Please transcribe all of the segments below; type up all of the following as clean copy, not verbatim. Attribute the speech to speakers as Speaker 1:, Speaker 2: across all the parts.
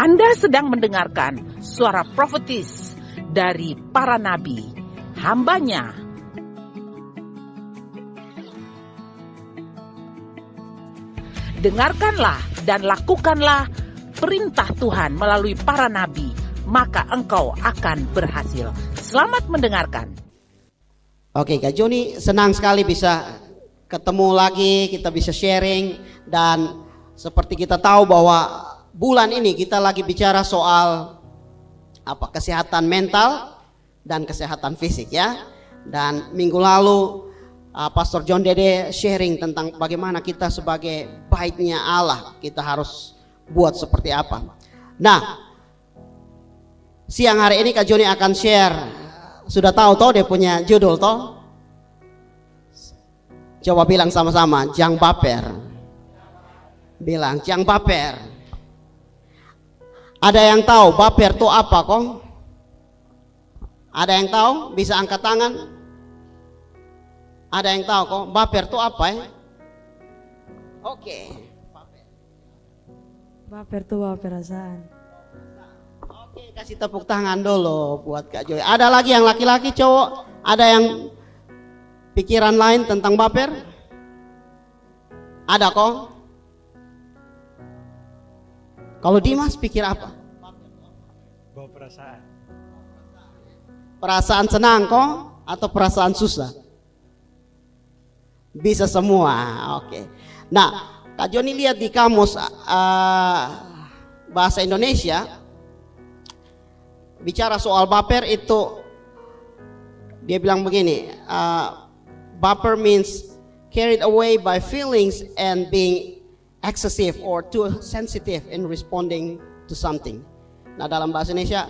Speaker 1: Anda sedang mendengarkan suara profetis dari para nabi, hambanya. Dengarkanlah dan lakukanlah perintah Tuhan melalui para nabi, maka engkau akan berhasil. Selamat mendengarkan.
Speaker 2: Oke, Kak Joni, senang sekali bisa ketemu lagi, kita bisa sharing. Dan seperti kita tahu bahwa bulan ini kita lagi bicara soal kesehatan mental dan kesehatan fisik ya. Dan minggu lalu Pastor John Dede sharing tentang bagaimana kita sebagai baiknya Allah, kita harus buat seperti apa. Nah, siang hari ini Kak Joni akan share. Sudah tahu toh dia punya judul toh? Coba bilang sama-sama, jangan baper. Bilang, jangan baper. Ada yang tahu baper itu apa kok? Ada yang tahu? Bisa angkat tangan? Ada yang tahu kok baper itu apa ya? Oke.
Speaker 3: Baper itu bawa perasaan.
Speaker 2: Oke, kasih tepuk tangan dulu buat Kak Joy. Ada lagi yang laki-laki, cowok? Ada yang pikiran lain tentang baper? Ada kok? Kalau Dimas pikir apa?
Speaker 4: Bawa perasaan.
Speaker 2: Perasaan senang kok atau perasaan susah? Bisa semua. Oke. Nah, Kak Joni lihat di kamus bahasa Indonesia bicara soal baper itu, dia bilang begini, baper means carried away by feelings and being excessive or too sensitive in responding to something. Nah, dalam bahasa Indonesia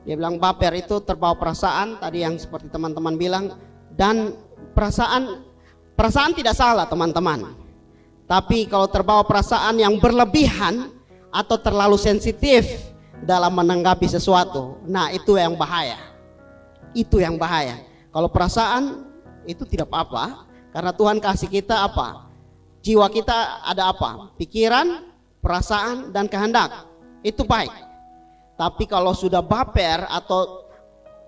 Speaker 2: dia bilang baper itu terbawa perasaan, tadi yang seperti teman-teman bilang. Dan perasaan tidak salah teman-teman, tapi kalau terbawa perasaan yang berlebihan atau terlalu sensitif dalam menanggapi sesuatu, nah itu yang bahaya. Itu yang bahaya. Kalau perasaan itu tidak apa-apa, karena Tuhan kasih kita apa? Jiwa kita ada apa? Pikiran, perasaan, dan kehendak. Itu baik. Tapi kalau sudah baper atau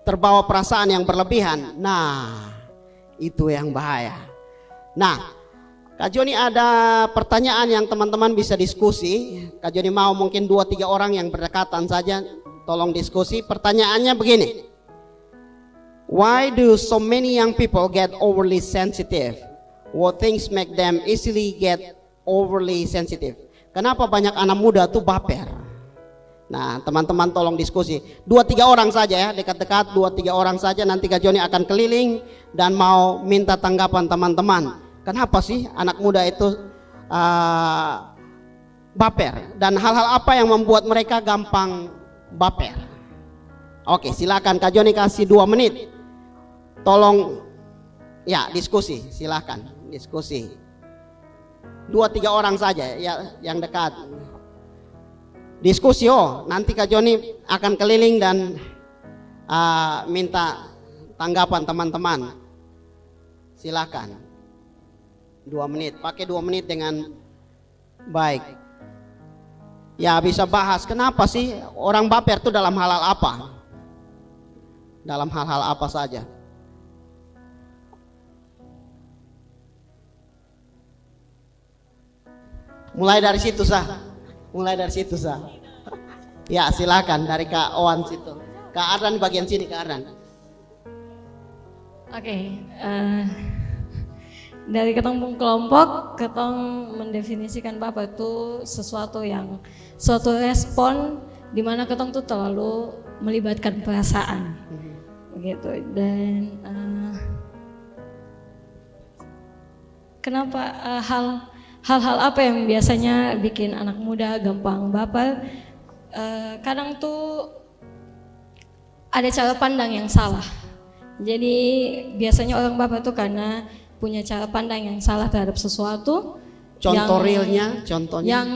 Speaker 2: terbawa perasaan yang berlebihan, nah itu yang bahaya. Nah, Kak Joni ada pertanyaan yang teman-teman bisa diskusi. Kak Joni mau mungkin 2-3 orang yang berdekatan saja, tolong diskusi. Pertanyaannya begini, why do so many young people get overly sensitive? What things make them easily get overly sensitive? Kenapa banyak anak muda tuh baper? Nah, teman-teman tolong diskusi. 2-3 orang saja ya, dekat-dekat 2-3 orang saja. Nanti Kak Joni akan keliling dan mau minta tanggapan teman-teman. Kenapa sih anak muda itu baper? Dan hal-hal apa yang membuat mereka gampang baper? Oke, silakan Kak Joni kasih 2 menit. Tolong ya diskusi, silakan diskusi. 2-3 orang saja ya yang dekat. Diskusi nanti Kak Joni akan keliling dan minta tanggapan teman-teman. Silakan. 2 menit, pakai 2 menit dengan baik. Ya bisa bahas kenapa sih orang baper itu dalam hal-hal apa? Dalam hal-hal apa saja? Mulai dari situ sah. Mulai dari situ sah. Ya silakan dari Kak Owan situ. Kak Ardan di bagian sini, Kak Ardan.
Speaker 3: Oke, dari ketemu kelompok, ketong mendefinisikan baper itu suatu respon di mana ketong tuh terlalu melibatkan perasaan, begitu. Dan kenapa hal-hal apa yang biasanya bikin anak muda gampang baper? Kadang tuh ada cara pandang yang salah. Jadi biasanya orang baper tuh karena punya cara pandang yang salah terhadap sesuatu.
Speaker 2: Contoh realnya, contohnya
Speaker 3: yang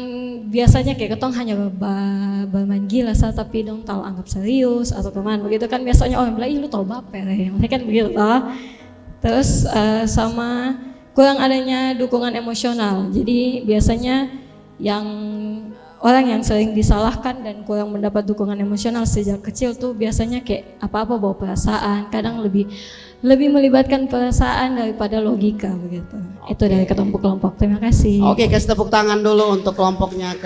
Speaker 3: biasanya kayak ketong hanya bermain gila tapi dong tahu anggap serius atau teman begitu kan, biasanya orang bilang ih lu tau baper ya, mereka kan begitu toh. Terus sama kurang adanya dukungan emosional. Jadi biasanya yang orang yang sering disalahkan dan kurang mendapat dukungan emosional sejak kecil tuh biasanya kayak apa-apa bawa perasaan, kadang lebih melibatkan perasaan daripada logika begitu. Itu dari kelompok-kelompok. Terima kasih.
Speaker 2: Oke, kasih tepuk tangan dulu untuk kelompoknya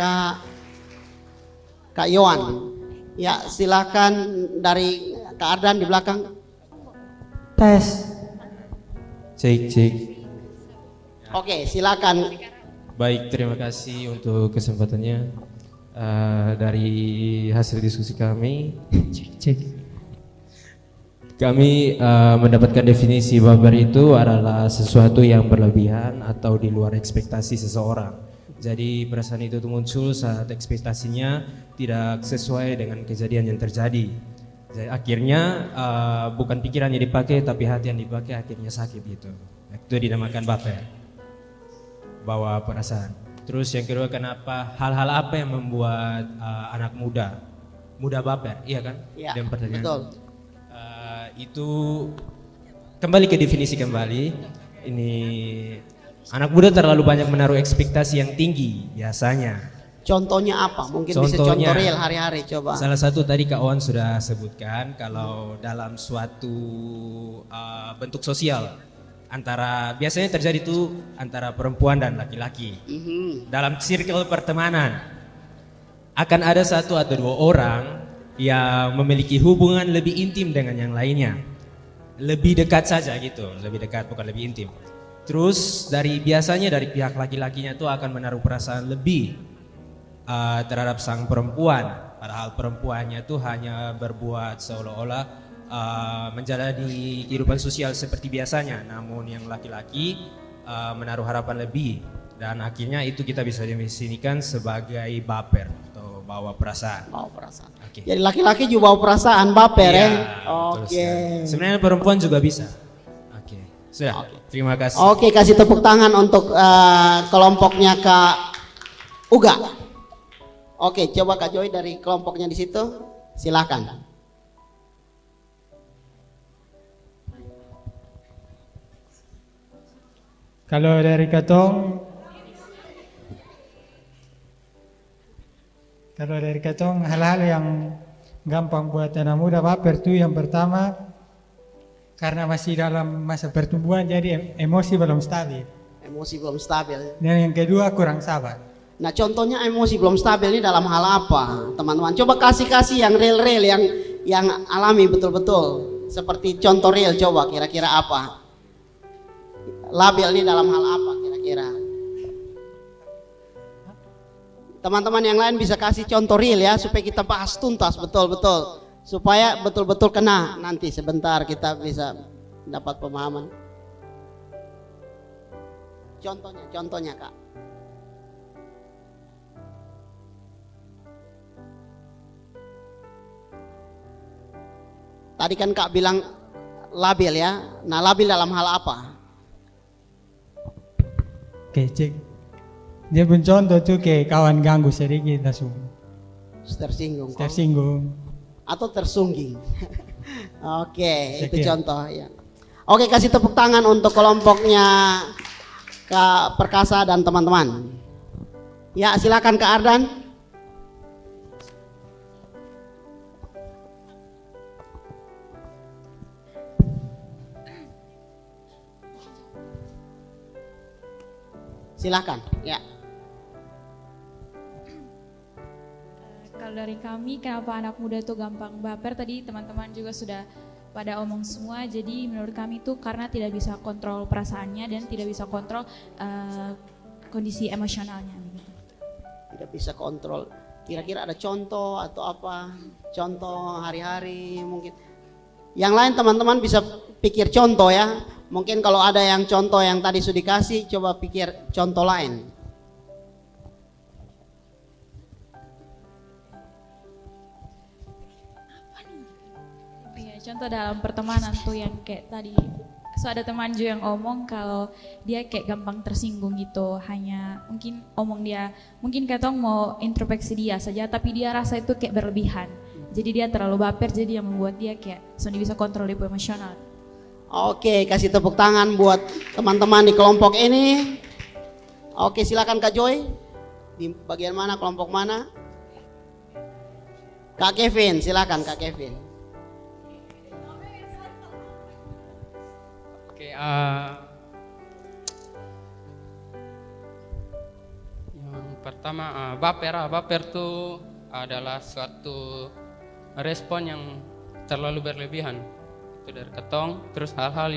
Speaker 2: Kak Yohan. Ya, silakan dari Kak Ardan di belakang.
Speaker 5: Tes.
Speaker 6: Cek.
Speaker 2: Oke, silakan.
Speaker 6: Baik, terima kasih untuk kesempatannya. Dari hasil diskusi kami, kami mendapatkan definisi baper itu adalah sesuatu yang berlebihan atau di luar ekspektasi seseorang. Jadi perasaan itu muncul saat ekspektasinya tidak sesuai dengan kejadian yang terjadi. Jadi, akhirnya bukan pikiran yang dipakai tapi hati yang dipakai, akhirnya sakit gitu. Itu dinamakan baper, bawa perasaan. Terus yang kedua, kenapa hal-hal apa yang membuat anak muda baper, iya kan?
Speaker 2: Ya,
Speaker 6: Dan pertanyaan
Speaker 2: betul.
Speaker 6: Itu kembali ke definisi kembali. Ini anak muda terlalu banyak menaruh ekspektasi yang tinggi biasanya.
Speaker 2: Contohnya apa? Mungkin bisa contoh
Speaker 6: Contohnya,
Speaker 2: real hari-hari, coba.
Speaker 6: Salah satu tadi Kak Owan sudah sebutkan, kalau dalam suatu bentuk sosial biasanya terjadi itu antara perempuan dan laki-laki. Dalam circle pertemanan akan ada satu atau dua orang yang memiliki hubungan lebih intim dengan yang lainnya, lebih dekat saja gitu, lebih dekat bukan lebih intim. Terus biasanya dari pihak laki-lakinya itu akan menaruh perasaan lebih terhadap sang perempuan, padahal perempuannya itu hanya berbuat seolah-olah menjalani kehidupan sosial seperti biasanya, namun yang laki-laki menaruh harapan lebih, dan akhirnya itu kita bisa definisikan sebagai baper atau bawa perasaan.
Speaker 2: Bawa perasaan.
Speaker 6: Oke.
Speaker 2: Jadi laki-laki juga bawa perasaan, baper
Speaker 6: Iya,
Speaker 2: ya.
Speaker 6: betul
Speaker 2: Oke.
Speaker 6: sekali. Sebenarnya perempuan juga bisa. Oke. Sudah. Terima kasih.
Speaker 2: Oke, kasih tepuk tangan untuk kelompoknya Kak Uga. Oke, coba Kak Joy dari kelompoknya di situ, silakan.
Speaker 5: Kalau dari katong hal-hal yang gampang buat anak muda baper tuh yang pertama karena masih dalam masa pertumbuhan jadi emosi belum stabil.
Speaker 2: Emosi belum stabil.
Speaker 5: Dan yang kedua kurang sabar.
Speaker 2: Nah, contohnya emosi belum stabil ini dalam hal apa, teman-teman? Coba kasih yang real-real, yang alami betul-betul. Seperti contoh real, coba kira-kira apa? Labil ini dalam hal apa kira-kira? Teman-teman yang lain bisa kasih contoh real ya, supaya kita bahas tuntas betul-betul, supaya betul-betul kena. Nanti sebentar kita bisa dapat pemahaman. Contohnya Kak. Tadi kan Kak bilang labil ya. Nah, labil dalam hal apa?
Speaker 5: Oke, cek. Dia pun contoh tuh kayak kawan ganggu sedikit langsung
Speaker 2: Tersinggung.
Speaker 5: tersinggung.
Speaker 2: Atau tersungging. Oke, itu
Speaker 5: Sekian.
Speaker 2: contoh ya. Oke, kasih tepuk tangan untuk kelompoknya Kak Perkasa dan teman-teman. Ya, silakan Kak Ardan. Silakan. Ya.
Speaker 7: Kalau dari kami, kenapa anak muda itu gampang baper? Tadi teman-teman juga sudah pada omong semua. Jadi menurut kami itu karena tidak bisa kontrol perasaannya dan tidak bisa kontrol kondisi emosionalnya.
Speaker 2: Tidak bisa kontrol. Kira-kira ada contoh atau apa? Contoh hari-hari mungkin. Yang lain teman-teman bisa pikir contoh ya. Mungkin kalau ada yang contoh yang tadi sudah dikasih, coba pikir contoh lain.
Speaker 7: Iya, contoh dalam pertemanan tuh yang kayak tadi. So ada teman juga yang omong kalau dia kayak gampang tersinggung gitu. Hanya mungkin mungkin katong mau introspeksi dia saja, tapi dia rasa itu kayak berlebihan. Jadi dia terlalu baper, jadi yang membuat dia kayak sudah bisa kontrol dia emosional.
Speaker 2: Oke, kasih tepuk tangan buat teman-teman di kelompok ini. Oke, silakan Kak Joy. Di bagian mana, kelompok mana? Kak Kevin, silakan Kak Kevin.
Speaker 8: Oke, yang pertama baper. Baper itu adalah suatu respon yang terlalu berlebihan. Itu dari ketong, terus hal-hal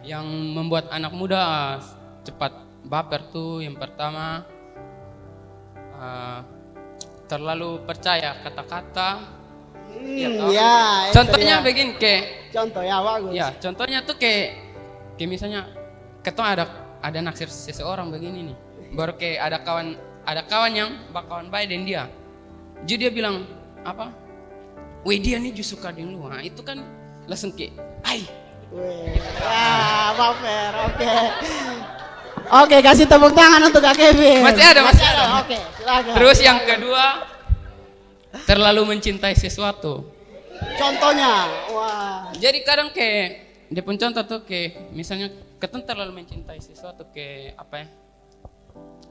Speaker 8: yang membuat anak muda cepat baper tuh yang pertama terlalu percaya kata-kata. Ya, toh.
Speaker 2: Ya, itu
Speaker 8: Contohnya
Speaker 2: ya.
Speaker 8: begini kayak
Speaker 2: Contoh ya, bagus.
Speaker 8: ya, contohnya tuh kayak misalnya ketong ada naksir seseorang begini nih. Baru kayak ada kawan yang bakawan baik dengan dia. Jadi dia bilang apa? Wih, dia nih justru suka dengan lu. Nah, itu kan langsung kayak, "Ai,
Speaker 2: Wih, ya, baper, oke. Oke, kasih tepuk tangan untuk Kak Kevin.
Speaker 8: Masih ada.
Speaker 2: Oke, silakan.
Speaker 8: Terus yang kedua, terlalu mencintai sesuatu.
Speaker 2: Contohnya, wah.
Speaker 8: Jadi kadang kayak dia pun contoh tuh kayak misalnya ketemu terlalu mencintai sesuatu kayak apa ya?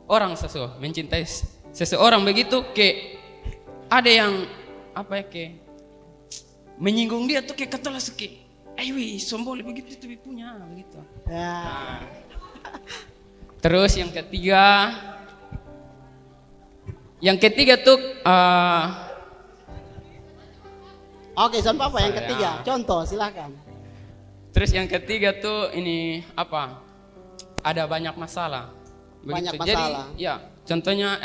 Speaker 8: Orang mencintai seseorang begitu kayak ada yang apa ya kayak menyinggung dia tuh kayak kata langsung kayak, "Ayo, sombong begitu tuh punya begitu."
Speaker 2: Ya.
Speaker 8: Terus yang ketiga tuh
Speaker 2: Oke, Son Papa yang
Speaker 8: Saya.
Speaker 2: ketiga. Contoh, silakan.
Speaker 8: terus yang ketiga tuh ini apa? Ada banyak masalah.
Speaker 2: Banyak
Speaker 8: Begitu. Jadi
Speaker 2: masalah.
Speaker 8: ya contohnya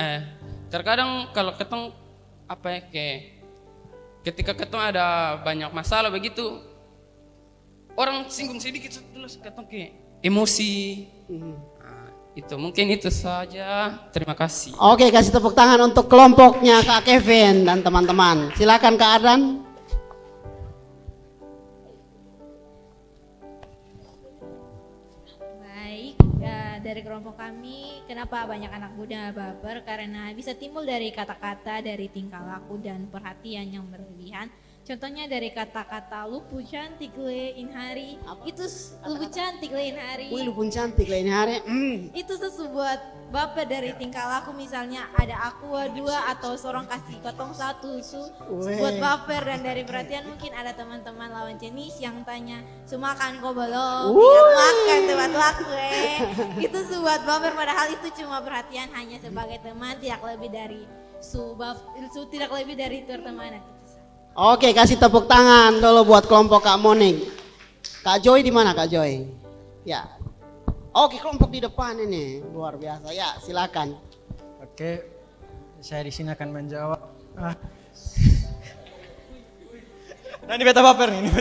Speaker 8: terkadang kalau ketong apa ya kayak ketika ketong ada banyak masalah begitu orang singgung sedikit terus ketong kayak emosi. Nah, itu mungkin itu saja. Terima kasih.
Speaker 2: Oke, kasih tepuk tangan untuk kelompoknya Kak Kevin dan teman-teman. Silakan Kak Ardan.
Speaker 9: Baik, dari kelompok kami, kenapa banyak anak muda baper? Karena bisa timbul dari kata-kata, dari tingkah laku dan perhatian yang berlebihan. Contohnya dari kata-kata lupu cantik lein hari. Itu lupu cantik lein hari.
Speaker 2: Wih, lu pun cantik lain hari.
Speaker 9: Itu sebuah baper dari tingkah laku, misalnya ada aku dua atau seorang kasih potong satu buat baper. Dan dari perhatian mungkin ada teman-teman lawan jenis yang tanya, "Sumakan kau belum?" "Iya makan tempat laku Itu sebuah baper, padahal itu cuma perhatian hanya sebagai teman, tidak lebih dari tidak lebih dari pertemanan.
Speaker 2: Oke, kasih tepuk tangan dulu buat kelompok Kak Monik. Kak Joy di mana Kak Joy? Ya. Oke, kelompok di depan ini luar biasa. Ya, silakan.
Speaker 5: Oke, saya di sini akan menjawab. Nah, ini beta baper nih.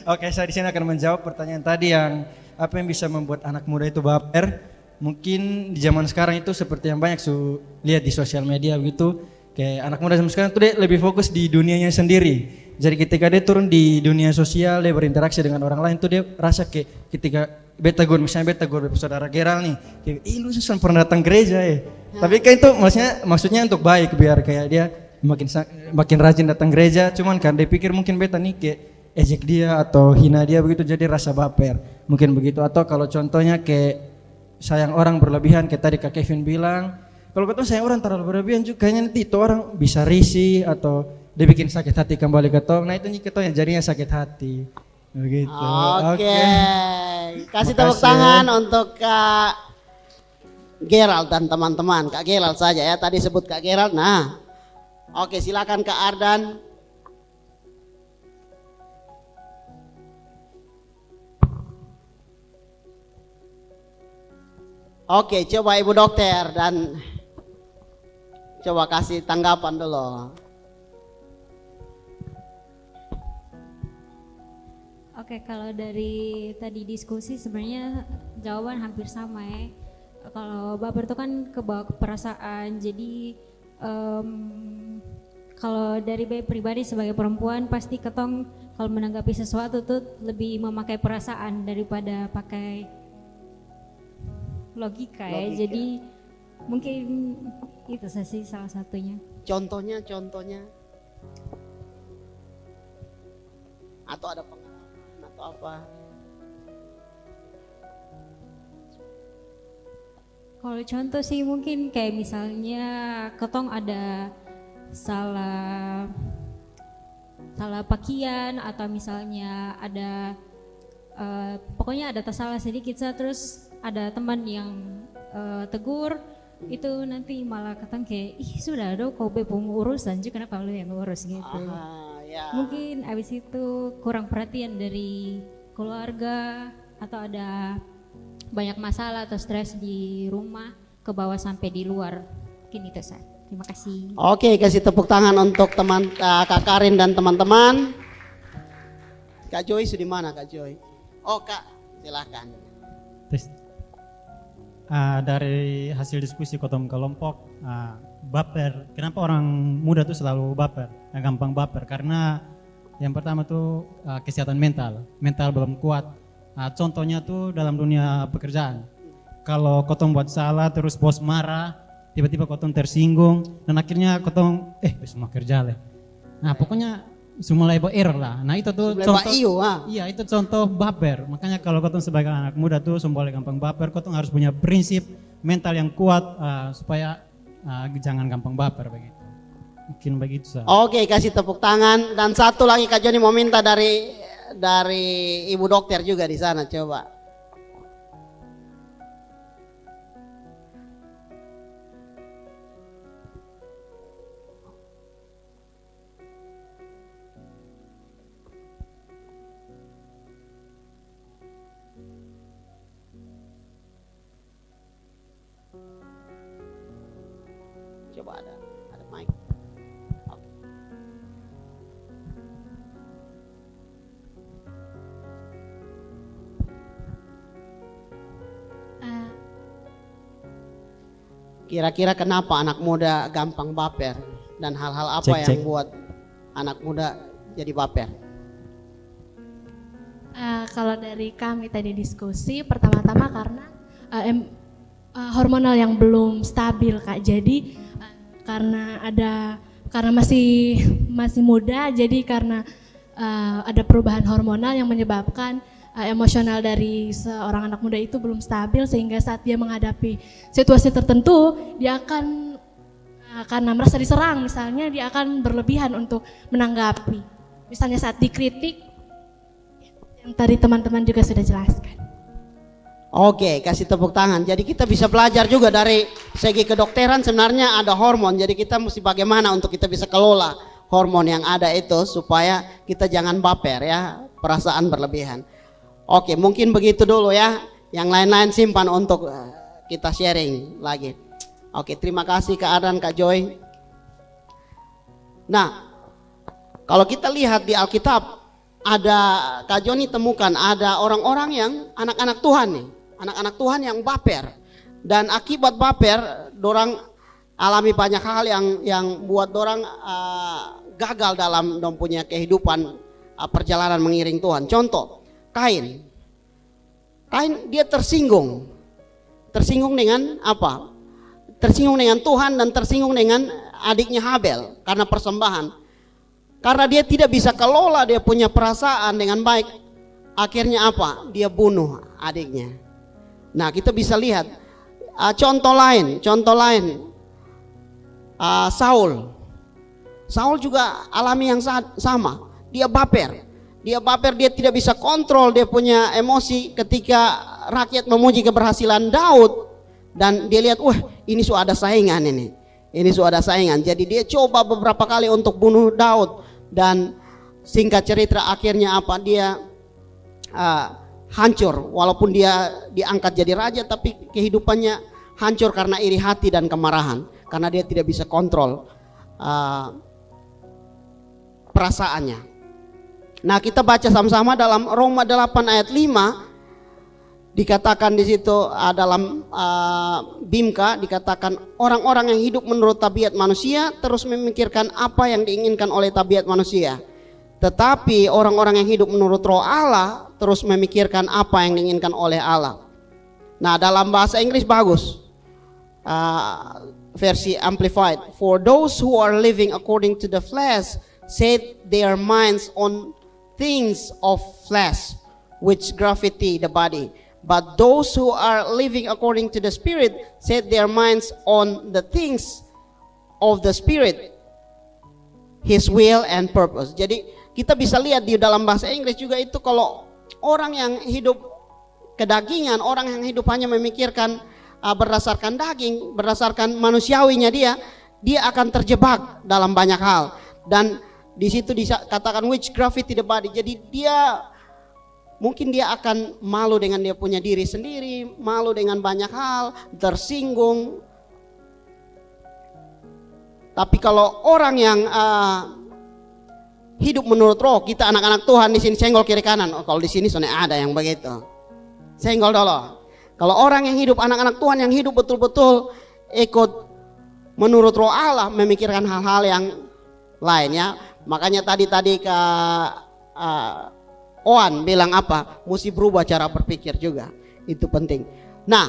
Speaker 5: Oke, saya di sini akan menjawab pertanyaan tadi yang apa yang bisa membuat anak muda itu baper. Mungkin di zaman sekarang itu seperti yang banyak lihat di sosial media begitu. Kayak anak muda zaman sekarang tuh dia lebih fokus di dunianya sendiri. Jadi ketika dia turun di dunia sosial, dia berinteraksi dengan orang lain tuh dia rasa kayak ketika beta gue saudara Geral nih, kayak, "Ih, lu susah pernah datang gereja ya." Tapi kan itu maksudnya untuk baik biar kayak dia makin rajin datang gereja. Cuman kan dia pikir mungkin beta nih kayak ejek dia atau hina dia begitu, jadi rasa baper. Mungkin begitu. Atau kalau contohnya kayak sayang orang berlebihan kayak tadi Kak Kevin bilang, kalau ketemu sayang orang terlalu berlebihan juga kayaknya nanti itu orang bisa risih atau dia bikin sakit hati kembali ke tong. Nah itu ketong yang jadinya sakit hati. Begitu.
Speaker 2: Oke. Kasih tepuk tangan untuk Kak Gerald dan teman-teman. Kak Gerald saja ya, tadi sebut Kak Gerald. Nah, oke, silakan Kak Ardan. Oke, coba Ibu Dokter dan coba kasih tanggapan dulu.
Speaker 3: Oke, kalau dari tadi diskusi sebenarnya jawaban hampir sama ya. Kalau baper itu kan kebawa ke perasaan, jadi kalau dari Be pribadi sebagai perempuan pasti ketong kalau menanggapi sesuatu tuh lebih memakai perasaan daripada pakai logika ya. Jadi mungkin itu sih salah satunya.
Speaker 2: Contohnya atau ada pengalaman atau apa?
Speaker 3: Kalau contoh sih mungkin kayak misalnya ketong ada salah pakaian atau misalnya ada pokoknya ada tersalah sedikit terus ada teman yang tegur, itu nanti malah ketong kayak ih sudah dong kau bepung urusan juga kenapa lu yang ngurus gitu.
Speaker 2: Ya.
Speaker 3: Mungkin abis itu kurang perhatian dari keluarga atau ada banyak masalah atau stres di rumah ke bawah sampai di luar. Mungkin itu Sat. Terima kasih.
Speaker 2: Oke, kasih tepuk tangan untuk teman Kak Karin dan teman-teman. Kak Joy sudah mana Kak Joy? Oh Kak, silakan.
Speaker 4: Dari hasil diskusi kotong kelompok, baper. Kenapa orang muda tuh selalu baper? Gampang baper karena yang pertama tuh kesehatan mental belum kuat. Contohnya tuh dalam dunia pekerjaan. Kalau kotong buat salah terus bos marah, tiba-tiba kotong tersinggung dan akhirnya kotong semua kerja lah. Nah pokoknya semua label error lah. Nah itu tuh contoh. Iya itu contoh baper. Makanya kalau kotong sebagai anak muda tuh boleh gampang baper. Kotong harus punya prinsip mental yang kuat supaya jangan gampang baper begitu. Mungkin begitu.
Speaker 2: Oke, kasih tepuk tangan. Dan satu lagi Kak Joni mau minta dari ibu dokter juga di sana, coba. Coba ada mic. Kira-kira kenapa anak muda gampang baper dan hal-hal apa yang buat anak muda jadi baper?
Speaker 10: Kalau dari kami tadi diskusi, pertama-tama karena hormonal yang belum stabil Kak. Jadi karena masih muda, jadi karena ada perubahan hormonal yang menyebabkan emosional dari seorang anak muda itu belum stabil, sehingga saat dia menghadapi situasi tertentu dia akan karena merasa diserang misalnya dia akan berlebihan untuk menanggapi. Misalnya saat dikritik yang tadi teman-teman juga sudah jelaskan.
Speaker 2: Oke, kasih tepuk tangan. Jadi kita bisa belajar juga dari segi kedokteran, sebenarnya ada hormon. Jadi kita mesti bagaimana untuk kita bisa kelola hormon yang ada itu supaya kita jangan baper ya, perasaan berlebihan. Oke, mungkin begitu dulu ya. Yang lain-lain simpan untuk kita sharing lagi. Oke, terima kasih Kak Adan, Kak Joy. Nah, kalau kita lihat di Alkitab, ada Kak Joni temukan ada orang-orang yang anak-anak Tuhan nih. Anak-anak Tuhan yang baper. Dan akibat baper, dorang alami banyak hal yang buat dorang gagal dalam dong punya kehidupan perjalanan mengiring Tuhan. Contoh, Kain dia tersinggung dengan apa? Tersinggung dengan Tuhan dan tersinggung dengan adiknya Habel karena persembahan. Karena dia tidak bisa kelola dia punya perasaan dengan baik, akhirnya apa? Dia bunuh adiknya. Nah kita bisa lihat contoh lain, Saul juga alami yang sama. Dia baper, dia tidak bisa kontrol dia punya emosi ketika rakyat memuji keberhasilan Daud. Dan dia lihat, wah ini sudah ada saingan jadi dia coba beberapa kali untuk bunuh Daud. Dan singkat cerita akhirnya apa? Dia hancur, walaupun dia diangkat jadi raja, tapi kehidupannya hancur karena iri hati dan kemarahan. Karena dia tidak bisa kontrol perasaannya. Nah kita baca sama-sama dalam Roma 8 ayat 5, dikatakan di situ dalam Bimka dikatakan orang-orang yang hidup menurut tabiat manusia terus memikirkan apa yang diinginkan oleh tabiat manusia, tetapi orang-orang yang hidup menurut Roh Allah terus memikirkan apa yang diinginkan oleh Allah. Nah dalam bahasa Inggris bagus, versi Amplified, for those who are living according to the flesh set their minds on things of flesh which graffiti the body, But those who are living according to the Spirit set their minds on the things of the Spirit, His will and purpose. Jadi kita bisa lihat di dalam bahasa Inggris juga itu, kalau orang yang hidup kedagingan, orang yang hidup hanya memikirkan berdasarkan daging, berdasarkan manusiawinya dia akan terjebak dalam banyak hal. Dan di situ dikatakan witchcraft the body. Jadi mungkin dia akan malu dengan dia punya diri sendiri, malu dengan banyak hal, tersinggung. Tapi kalau orang yang hidup menurut roh, kita anak-anak Tuhan di sini senggol kiri kanan. Oh, kalau di sini soalnya ada yang begitu. Senggol dulu. Kalau orang yang hidup, anak-anak Tuhan yang hidup betul-betul ikut menurut roh Allah, memikirkan hal-hal yang lainnya. Makanya tadi ke Oan bilang apa? Mesti berubah cara berpikir juga. Itu penting. Nah,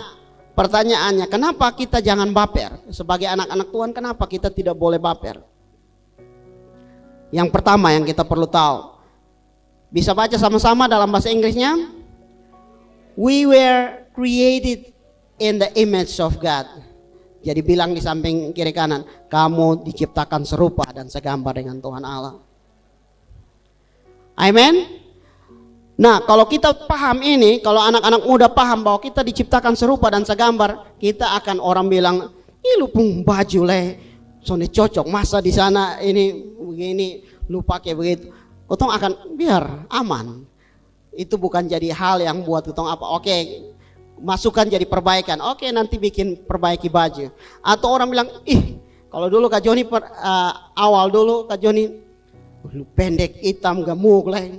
Speaker 2: pertanyaannya, kenapa kita jangan baper? Sebagai anak-anak Tuhan, kenapa kita tidak boleh baper? Yang pertama yang kita perlu tahu, bisa baca sama-sama dalam bahasa Inggrisnya. We were created in the image of God. Jadi bilang di samping kiri kanan, kamu diciptakan serupa dan segambar dengan Tuhan Allah. Amin. Nah, kalau kita paham ini, kalau anak-anak muda paham bahwa kita diciptakan serupa dan segambar, kita akan orang bilang, "Ih, lu pun baju leh, soalnya cocok, masa di sana ini begini, lu pakai begitu." Kotong akan biar aman. Itu bukan jadi hal yang buat kotong apa. Oke, masukkan jadi perbaikan. Oke, nanti bikin perbaiki baju. Atau orang bilang, "Ih, kalau dulu Kak Joni awal dulu Kak Joni, lu pendek, hitam, gemuk leh."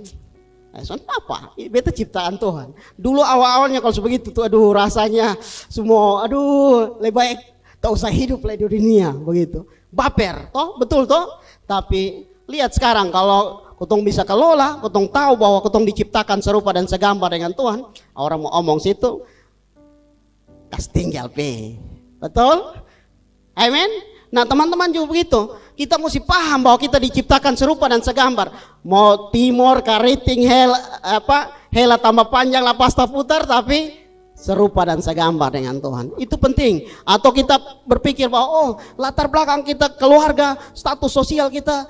Speaker 2: Soalnya apa? Beta ciptaan Tuhan. Dulu awal-awalnya kalau sebegitu tuh, aduh rasanya semua, aduh lebih baik tak usah hidup lah di dunia begitu. Baper, toh betul toh. Tapi lihat sekarang, kalau kotong bisa kelola, kotong tahu bahwa kotong diciptakan serupa dan segambar dengan Tuhan. Orang mau omong situ, kas tinggal pe, betul? Amin. Nah, teman-teman juga begitu. Kita mesti paham bahwa kita diciptakan serupa dan segambar. Mau timur, kariting, hela tambah panjang, lapas putar, tapi serupa dan segambar dengan Tuhan. Itu penting. Atau kita berpikir bahwa oh, latar belakang kita keluarga, status sosial kita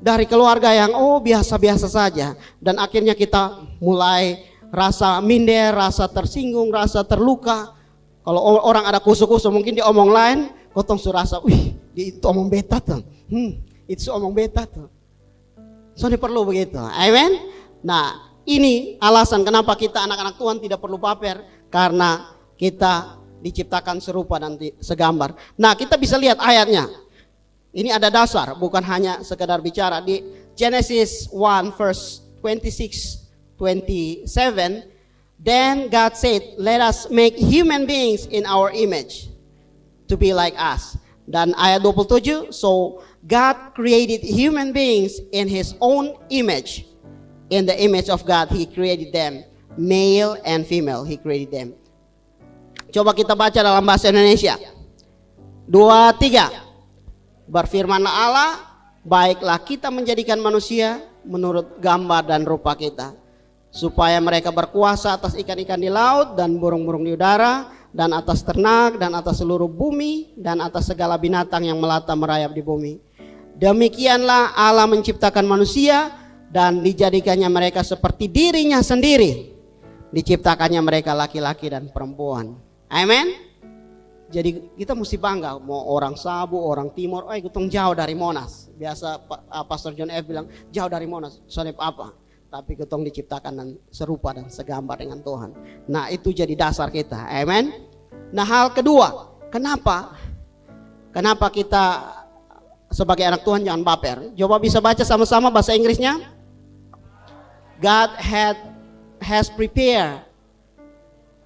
Speaker 2: dari keluarga yang biasa-biasa saja. Dan akhirnya kita mulai rasa minder, rasa tersinggung, rasa terluka. Kalau orang ada kusu-kusu mungkin dia omong lain, kotong surasa, wih, itu omong beta tuh. Itu omong beta tuh. Soalnya perlu begitu. Amen. Nah, ini alasan kenapa kita anak-anak Tuhan tidak perlu baper, karena kita diciptakan serupa dan segambar. Nah, kita bisa lihat ayatnya. Ini ada dasar, bukan hanya sekedar bicara. Di Genesis 1 verse 26-27, then God said, "Let us make human beings in our image, to be like us." Dan ayat 27, so God created human beings in His own image. In the image of God He created them, male and female He created them. Coba kita baca dalam bahasa Indonesia. 2, 3. Berfirmanlah Allah, baiklah kita menjadikan manusia menurut gambar dan rupa kita, supaya mereka berkuasa atas ikan-ikan di laut dan burung-burung di udara, dan atas ternak, dan atas seluruh bumi, dan atas segala binatang yang melata merayap di bumi. Demikianlah Allah menciptakan manusia, dan dijadikannya mereka seperti dirinya sendiri. Diciptakannya mereka laki-laki dan perempuan. Amin. Jadi kita mesti bangga, mau orang Sabu, orang Timur, gotong jauh dari Monas. Biasa Pastor John F bilang, jauh dari Monas, soalnya apa? Tapi ketong diciptakan dan serupa dan segambar dengan Tuhan. Nah, itu jadi dasar kita. Amen. Nah, hal kedua, kenapa kita sebagai anak Tuhan jangan baper? Coba bisa baca sama-sama bahasa Inggrisnya. God has prepared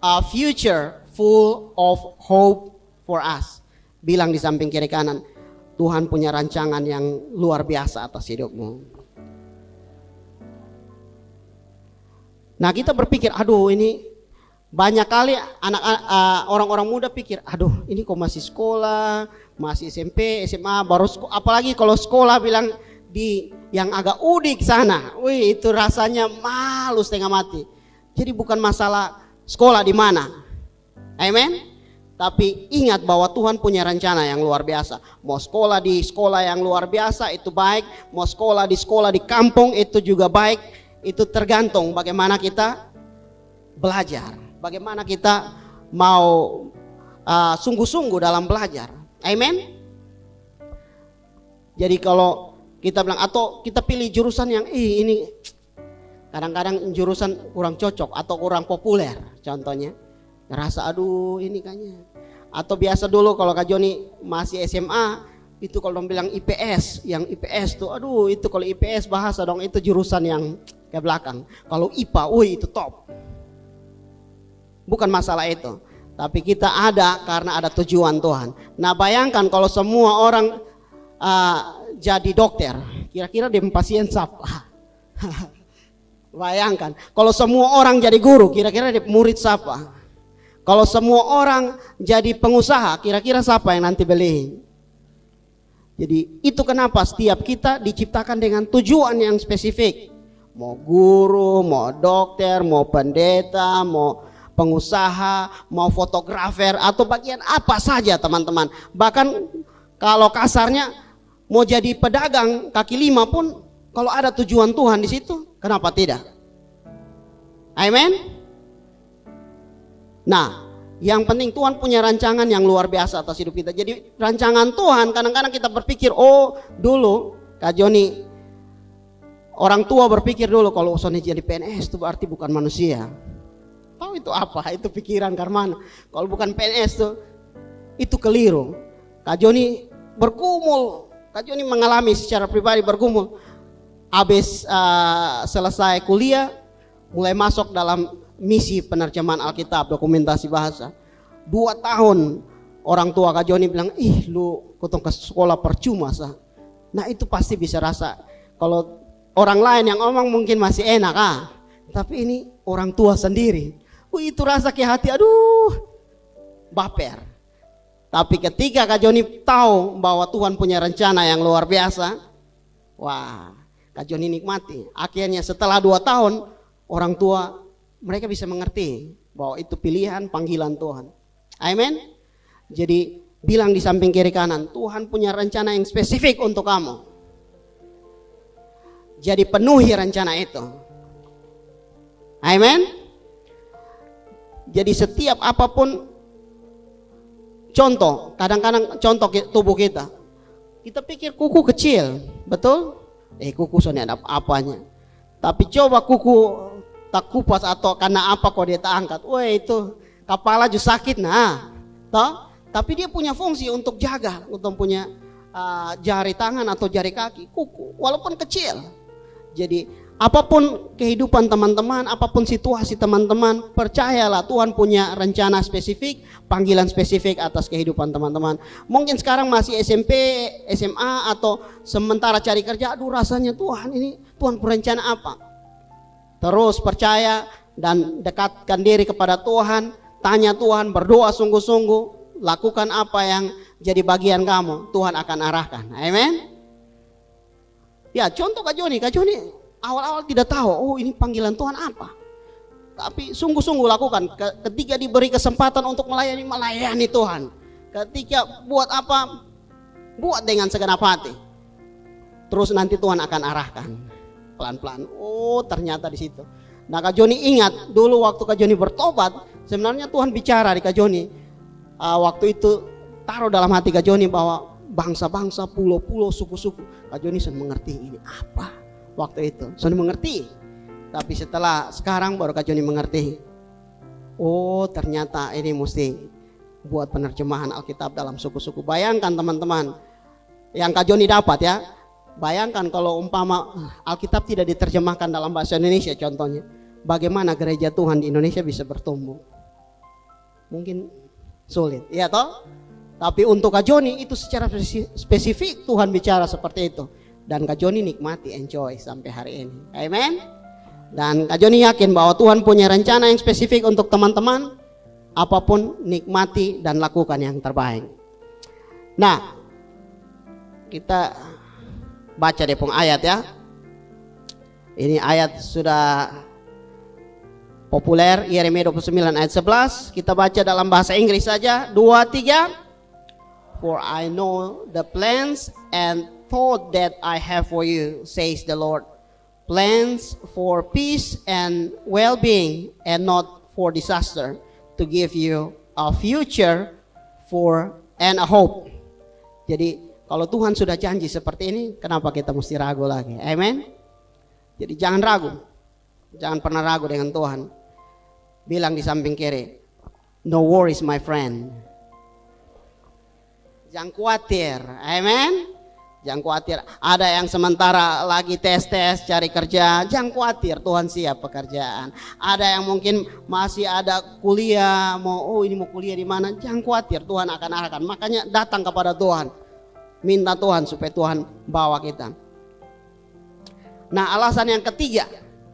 Speaker 2: a future full of hope for us. Bilang di samping kiri kanan, Tuhan punya rancangan yang luar biasa atas hidupmu. Nah, kita berpikir, aduh ini banyak kali orang-orang muda pikir, aduh ini kok masih sekolah, masih SMP, SMA, baru apalagi kalau sekolah bilang di yang agak udik sana, wih itu rasanya malu setengah mati. Jadi bukan masalah sekolah di mana. Amen. Tapi ingat bahwa Tuhan punya rencana yang luar biasa. Mau sekolah di sekolah yang luar biasa itu baik, mau sekolah di kampung itu juga baik. Itu tergantung bagaimana kita belajar, bagaimana kita mau sungguh-sungguh dalam belajar. Amen. Jadi kalau kita bilang atau kita pilih jurusan yang ini kadang-kadang jurusan kurang cocok atau kurang populer, contohnya ngerasa aduh ini kayaknya. Atau biasa dulu kalau Kak Joni masih SMA itu kalau dong bilang IPS, yang IPS tuh aduh itu kalau IPS bahasa dong itu jurusan yang ke belakang. Kalau IPA, itu top. Bukan masalah itu, tapi kita ada karena ada tujuan Tuhan. Nah bayangkan kalau semua orang jadi dokter, kira-kira dia pasien siapa? Bayangkan kalau semua orang jadi guru, kira-kira dia murid siapa? Kalau semua orang jadi pengusaha, kira-kira siapa yang nanti beli? Jadi itu kenapa setiap kita diciptakan dengan tujuan yang spesifik. Mau guru, mau dokter, mau pendeta, mau pengusaha, mau fotografer, atau bagian apa saja teman-teman. Bahkan kalau kasarnya mau jadi pedagang kaki lima pun, kalau ada tujuan Tuhan di situ, kenapa tidak? Amen. Nah, yang penting Tuhan punya rancangan yang luar biasa atas hidup kita. Jadi rancangan Tuhan kadang-kadang kita berpikir, oh dulu Kak Joni, orang tua berpikir dulu kalau Sony jadi PNS itu berarti bukan manusia. Tahu itu apa? Itu pikiran Karmana. Kalau bukan PNS tuh itu keliru. Kak Joni bergumul, Kak Joni mengalami secara pribadi bergumul. Habis selesai kuliah, mulai masuk dalam misi penerjemahan Alkitab, dokumentasi bahasa. 2 tahun orang tua Kak Joni bilang, lu kutong ke sekolah percuma sah. Nah itu pasti bisa rasa. Kalau orang lain yang ngomong mungkin masih enak tapi ini orang tua sendiri. Itu rasa ke hati, aduh, baper. Tapi ketika Kak Joni tahu bahwa Tuhan punya rencana yang luar biasa, wah, Kak Joni nikmati. Akhirnya setelah 2 tahun, orang tua mereka bisa mengerti bahwa itu pilihan panggilan Tuhan. Amin. Jadi bilang di samping kiri kanan, Tuhan punya rencana yang spesifik untuk kamu. Jadi penuhi rencana itu. Amin. Jadi setiap apapun, contoh, kadang-kadang contoh tubuh kita. Kita pikir kuku kecil, betul? Kuku soalnya ada apanya. Tapi coba kuku tak kupas atau karena apa kok dia tak angkat, itu kepala juga sakit toh? Tapi dia punya fungsi untuk jaga, untuk punya jari tangan atau jari kaki, kuku, walaupun kecil. Jadi apapun kehidupan teman-teman, apapun situasi teman-teman, percayalah Tuhan punya rencana spesifik, panggilan spesifik atas kehidupan teman-teman. Mungkin sekarang masih SMP, SMA atau sementara cari kerja, aduh rasanya Tuhan ini Tuhan berencana apa? Terus percaya dan dekatkan diri kepada Tuhan, tanya Tuhan, berdoa sungguh-sungguh, lakukan apa yang jadi bagian kamu, Tuhan akan arahkan. Amin. Ya contoh Kak Joni awal-awal tidak tahu, ini panggilan Tuhan apa. Tapi sungguh-sungguh lakukan. Ketika diberi kesempatan untuk melayani Tuhan. Ketika buat apa, buat dengan segenap hati. Terus nanti Tuhan akan arahkan. Pelan-pelan, ternyata di situ. Nah Kak Joni ingat dulu waktu Kak Joni bertobat, sebenarnya Tuhan bicara di Kak Joni. Waktu itu taruh dalam hati Kak Joni bahwa bangsa-bangsa, pulau-pulau, suku-suku. Kak Joni sudah mengerti ini apa waktu itu, sudah mengerti. Tapi setelah sekarang baru Kak Joni mengerti. Ternyata ini mesti buat penerjemahan Alkitab dalam suku-suku. Bayangkan teman-teman yang Kak Joni dapat ya. Bayangkan kalau umpama Alkitab tidak diterjemahkan dalam bahasa Indonesia contohnya, bagaimana gereja Tuhan di Indonesia bisa bertumbuh? Mungkin sulit, ya toh? Tapi untuk Kak Joni itu secara spesifik Tuhan bicara seperti itu. Dan Kak Joni nikmati, enjoy sampai hari ini. Amen. Dan Kak Joni yakin bahwa Tuhan punya rencana yang spesifik untuk teman-teman. Apapun nikmati dan lakukan yang terbaik. Nah, kita baca deh ayat ya. Ini ayat sudah populer, Yeremia 29 ayat 11. Kita baca dalam bahasa Inggris saja, 2, 3. For I know the plans and thought that I have for you, says the Lord. Plans for peace and well-being and not for disaster, to give you a future and a hope. Jadi kalau Tuhan sudah janji seperti ini, kenapa kita mesti ragu lagi? Amen. Jadi jangan ragu. Jangan pernah ragu dengan Tuhan. Bilang di samping kiri, no worries my friend. Jangan khawatir. Amen. Jangan khawatir. Ada yang sementara lagi tes cari kerja, jangan khawatir, Tuhan siap pekerjaan. Ada yang mungkin masih ada kuliah, mau kuliah di mana, jangan khawatir, Tuhan akan arahkan. Makanya datang kepada Tuhan, minta Tuhan supaya Tuhan bawa kita. Nah, alasan yang ketiga,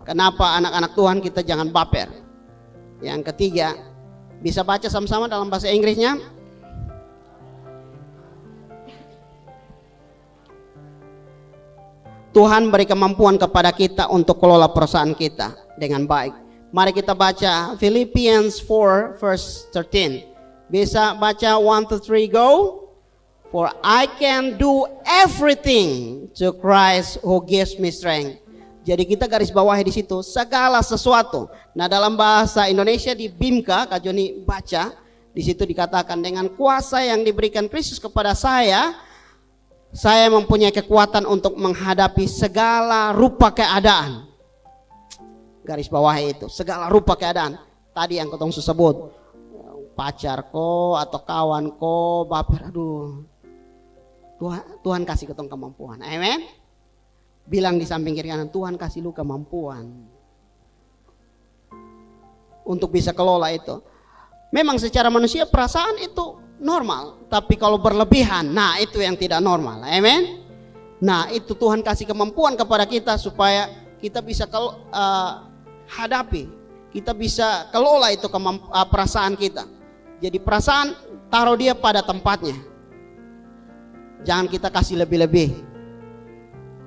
Speaker 2: kenapa anak-anak Tuhan kita jangan baper. Yang ketiga, bisa baca sama-sama dalam bahasa Inggrisnya. Tuhan beri kemampuan kepada kita untuk kelola perusahaan kita dengan baik. Mari kita baca Philippians 4 verse 13. Bisa baca 1, 2, 3, go. For I can do everything to Christ who gives me strength. Jadi kita garis bawahi di situ segala sesuatu. Nah, dalam bahasa Indonesia di BIMKA, Kak Joni baca, di situ dikatakan dengan kuasa yang diberikan Kristus kepada saya mempunyai kekuatan untuk menghadapi segala rupa keadaan. Garis bawah itu, segala rupa keadaan. Tadi yang ketong sebut, pacarko atau kawanko, baper, aduh. Tuhan kasih ketong kemampuan. Amen. Bilang di samping kiri kanan, Tuhan kasih lu kemampuan untuk bisa kelola itu. Memang secara manusia perasaan itu normal, tapi kalau berlebihan, nah itu yang tidak normal. Amen. Nah, itu Tuhan kasih kemampuan kepada kita supaya kita bisa hadapi, kita bisa kelola itu perasaan kita. Jadi perasaan taruh dia pada tempatnya. Jangan kita kasih lebih-lebih.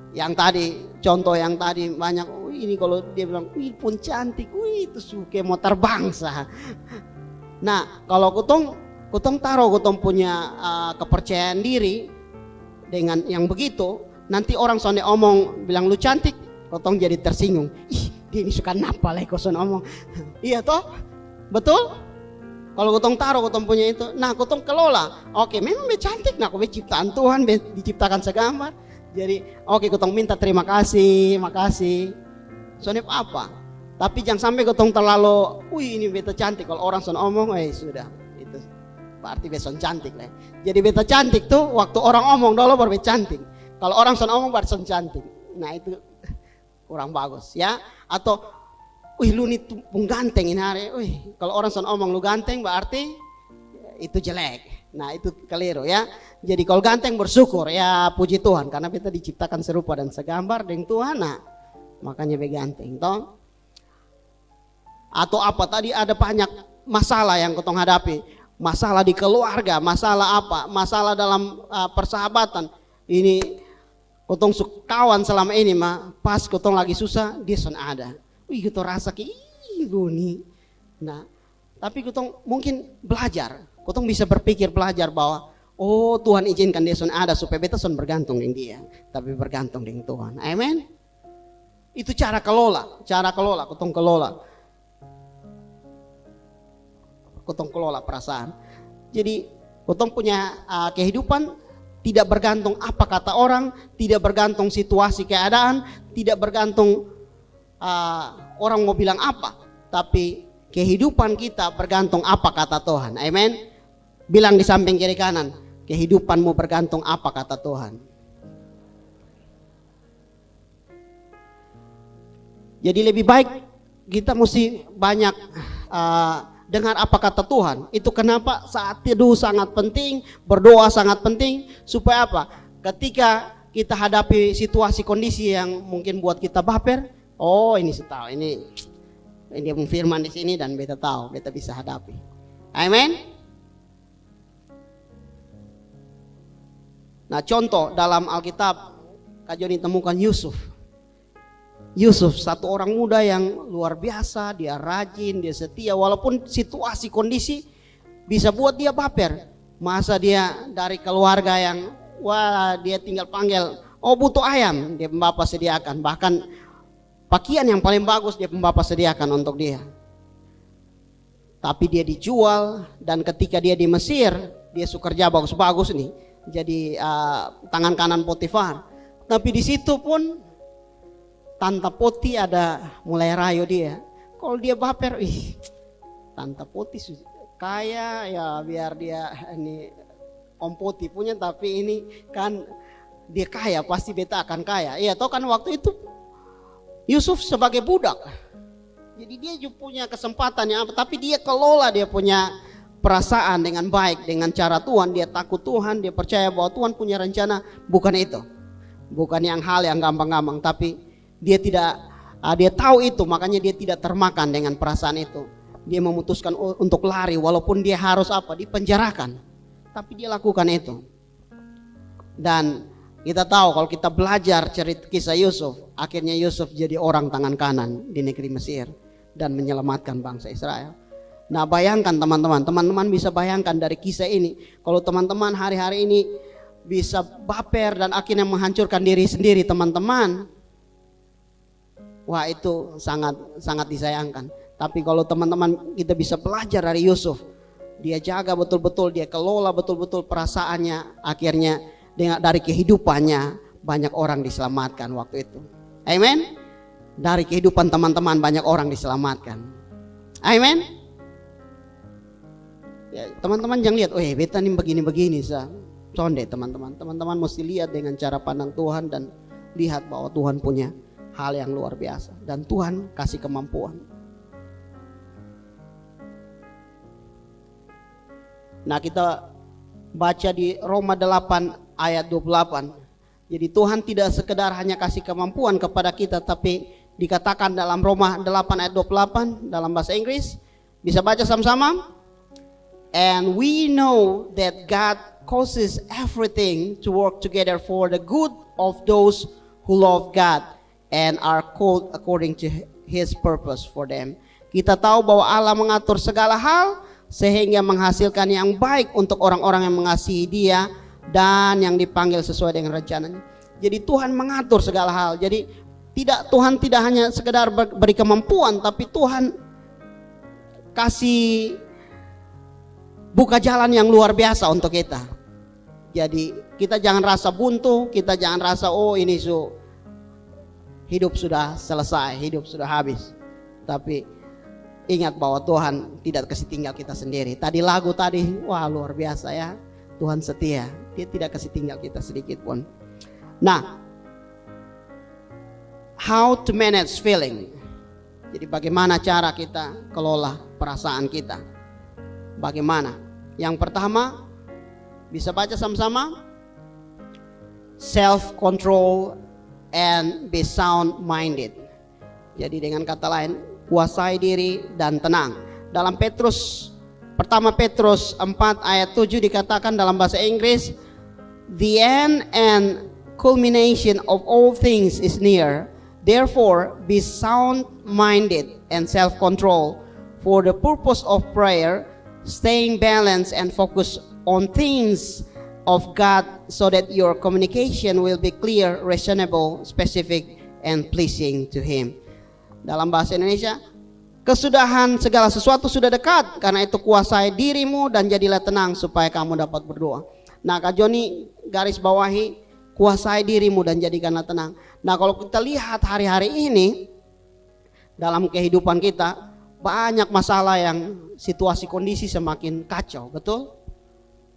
Speaker 2: Yang tadi, contoh yang tadi banyak, ini kalau dia bilang, wih pun cantik, wih itu suka mau terbang sah. Nah, kalau kutong taruh kutong punya kepercayaan diri dengan yang begitu, nanti orang sonde omong bilang lu cantik, kutong jadi tersinggung. Ih, dia ini suka napa lah kau sonde omong. Iya toh? Betul? Kalau kutong taruh kutong punya itu, nah kutong kelola. Oke, memang dia cantik, nah kau ciptaan Tuhan, diciptakan segambar. Jadi, oke kutong minta terima kasih, makasih. Sonde apa? Tapi jangan sampai kutong terlalu, wih ini beta cantik. Kalau orang sonde omong, sudah. Berarti beson cantik lah. Jadi beta cantik tuh waktu orang omong dulu baru beta cantik. Kalau orang son omong baru son cantik. Nah itu kurang bagus ya. Atau wih lu nih pun ganteng ini hari. Wih kalau orang son omong lu ganteng berarti itu jelek. Nah itu keliru ya. Jadi kalau ganteng bersyukur ya, puji Tuhan karena beta diciptakan serupa dan segambar dengan Tuhan. Nah makanya beta ganteng toh. Atau apa tadi ada banyak masalah yang kutong hadapi. Masalah di keluarga, masalah apa, masalah dalam persahabatan. Ini kutong kawan selama ini mah, pas kutong lagi susah, dia son ada. Wih kutong rasa kayak nih. Nah, tapi kutong mungkin belajar, kutong bisa berpikir belajar bahwa oh Tuhan izinkan dia son ada supaya beta son bergantung dengan dia, tapi bergantung dengan Tuhan. Amen. Itu cara kelola, kutong kelola. Kutong kelola perasaan. Jadi kutong punya kehidupan tidak bergantung apa kata orang, tidak bergantung situasi keadaan, tidak bergantung orang mau bilang apa, tapi kehidupan kita bergantung apa kata Tuhan. Amen. Bilang di samping kiri kanan, kehidupanmu bergantung apa kata Tuhan. Jadi lebih baik kita mesti banyak dengar apa kata Tuhan. Itu kenapa saat teduh sangat penting, berdoa sangat penting, supaya apa? Ketika kita hadapi situasi kondisi yang mungkin buat kita baper, oh ini tahu, ini dia firman di sini dan beta tahu, beta bisa hadapi. Amin. Nah contoh dalam Alkitab, Kak Joni temukan Yusuf. Yusuf satu orang muda yang luar biasa, dia rajin, dia setia, walaupun situasi kondisi bisa buat dia baper. Masa dia dari keluarga yang wah dia tinggal panggil, oh butuh ayam, dia bapak sediakan, bahkan pakaian yang paling bagus dia bapak sediakan untuk dia. Tapi dia dijual, dan ketika dia di Mesir, dia suka kerja bagus-bagus nih, jadi tangan kanan Potifar. Tapi di situ pun Tante Poti ada mulai rayo dia. Kalau dia baper, Tante Poti kaya ya, biar dia ini Om Poti punya, tapi ini kan dia kaya, pasti beta akan kaya. Iya, toh kan waktu itu Yusuf sebagai budak. Jadi dia juga punya kesempatan yang apa, tapi dia kelola dia punya perasaan dengan baik, dengan cara Tuhan. Dia takut Tuhan, dia percaya bahwa Tuhan punya rencana. Bukan itu, bukan yang hal yang gampang-gampang, tapi dia tidak, dia tahu itu, makanya dia tidak termakan dengan perasaan itu. Dia memutuskan untuk lari, walaupun dia harus dipenjarakan, tapi dia lakukan itu. Dan kita tahu kalau kita belajar cerita kisah Yusuf, akhirnya Yusuf jadi orang tangan kanan di negeri Mesir dan menyelamatkan bangsa Israel. Nah bayangkan teman-teman bisa bayangkan dari kisah ini, kalau teman-teman hari-hari ini bisa baper dan akhirnya menghancurkan diri sendiri teman-teman, wah itu sangat disayangkan. Tapi kalau teman-teman kita bisa belajar dari Yusuf, dia jaga betul-betul, dia kelola betul-betul perasaannya, akhirnya dari kehidupannya banyak orang diselamatkan waktu itu. Amin. Dari kehidupan teman-teman banyak orang diselamatkan. Amin. Ya, teman-teman jangan lihat, beta nih begini-begini conde teman-teman. Teman-teman mesti lihat dengan cara pandang Tuhan dan lihat bahwa Tuhan punya hal yang luar biasa dan Tuhan kasih kemampuan. Nah kita baca di Roma 8 ayat 28. Jadi Tuhan tidak sekedar hanya kasih kemampuan kepada kita, tapi dikatakan dalam Roma 8 ayat 28 dalam bahasa Inggris. Bisa baca sama-sama? And we know that God causes everything to work together for the good of those who love God and are called according to His purpose for them. Kita tahu bahwa Allah mengatur segala hal sehingga menghasilkan yang baik untuk orang-orang yang mengasihi Dia dan yang dipanggil sesuai dengan rencananya. Jadi Tuhan mengatur segala hal. Jadi Tuhan tidak hanya sekedar beri kemampuan, tapi Tuhan kasih buka jalan yang luar biasa untuk kita. Jadi kita jangan rasa buntu, kita jangan rasa ini hidup sudah selesai, hidup sudah habis. Tapi ingat bahwa Tuhan tidak kasih tinggal kita sendiri. Tadi lagu tadi, wah luar biasa ya. Tuhan setia, Dia tidak kasih tinggal kita sedikit pun. Nah, how to manage feeling. Jadi bagaimana cara kita kelola perasaan kita? Bagaimana? Yang pertama, bisa baca sama-sama. Self control and be sound minded. Jadi dengan kata lain, kuasai diri dan tenang. Dalam pertama Petrus 4 ayat 7 dikatakan dalam bahasa Inggris, the end and culmination of all things is near. Therefore be sound minded and self control for the purpose of prayer, staying balanced and focus on things of God so that your communication will be clear, reasonable, specific, and pleasing to Him. Dalam bahasa Indonesia, kesudahan segala sesuatu sudah dekat, karena itu kuasai dirimu dan jadilah tenang supaya kamu dapat berdoa. Nah Kak Joni garis bawahi, kuasai dirimu dan jadikanlah tenang. Nah kalau kita lihat hari-hari ini dalam kehidupan kita, banyak masalah yang situasi kondisi semakin kacau, betul?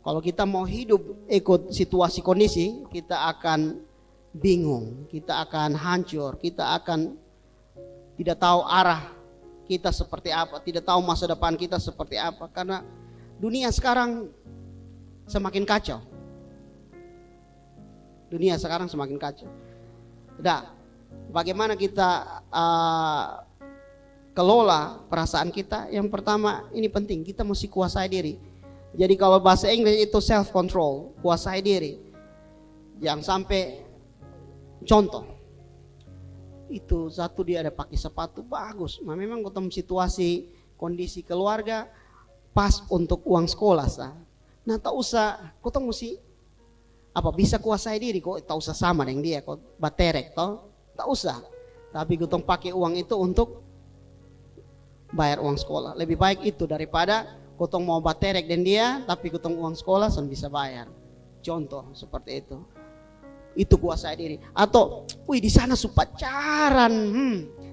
Speaker 2: Kalau kita mau hidup ikut situasi kondisi, kita akan bingung, kita akan hancur, kita akan tidak tahu arah kita seperti apa, tidak tahu masa depan kita seperti apa, karena dunia sekarang semakin kacau. Dunia sekarang semakin kacau. Nah, bagaimana kita kelola perasaan kita? Yang pertama, ini penting, kita mesti kuasai diri. Jadi kalau bahasa Inggris itu self control, kuasai diri. Jangan sampai, contoh, itu satu dia ada pakai sepatu bagus. Nah, memang ketemu situasi kondisi keluarga pas untuk uang sekolah sah. Nah tak usah, kau mesti apa bisa kuasai diri kok, tak usah sama dengan dia kok baterek toh, tak usah. Tapi kau pakai uang itu untuk bayar uang sekolah. Lebih baik itu daripada kau mau baterek dengan dia, tapi kau uang sekolah son bisa bayar. Contoh seperti itu. Itu kuasai diri. Atau, wih di sana su pacaran,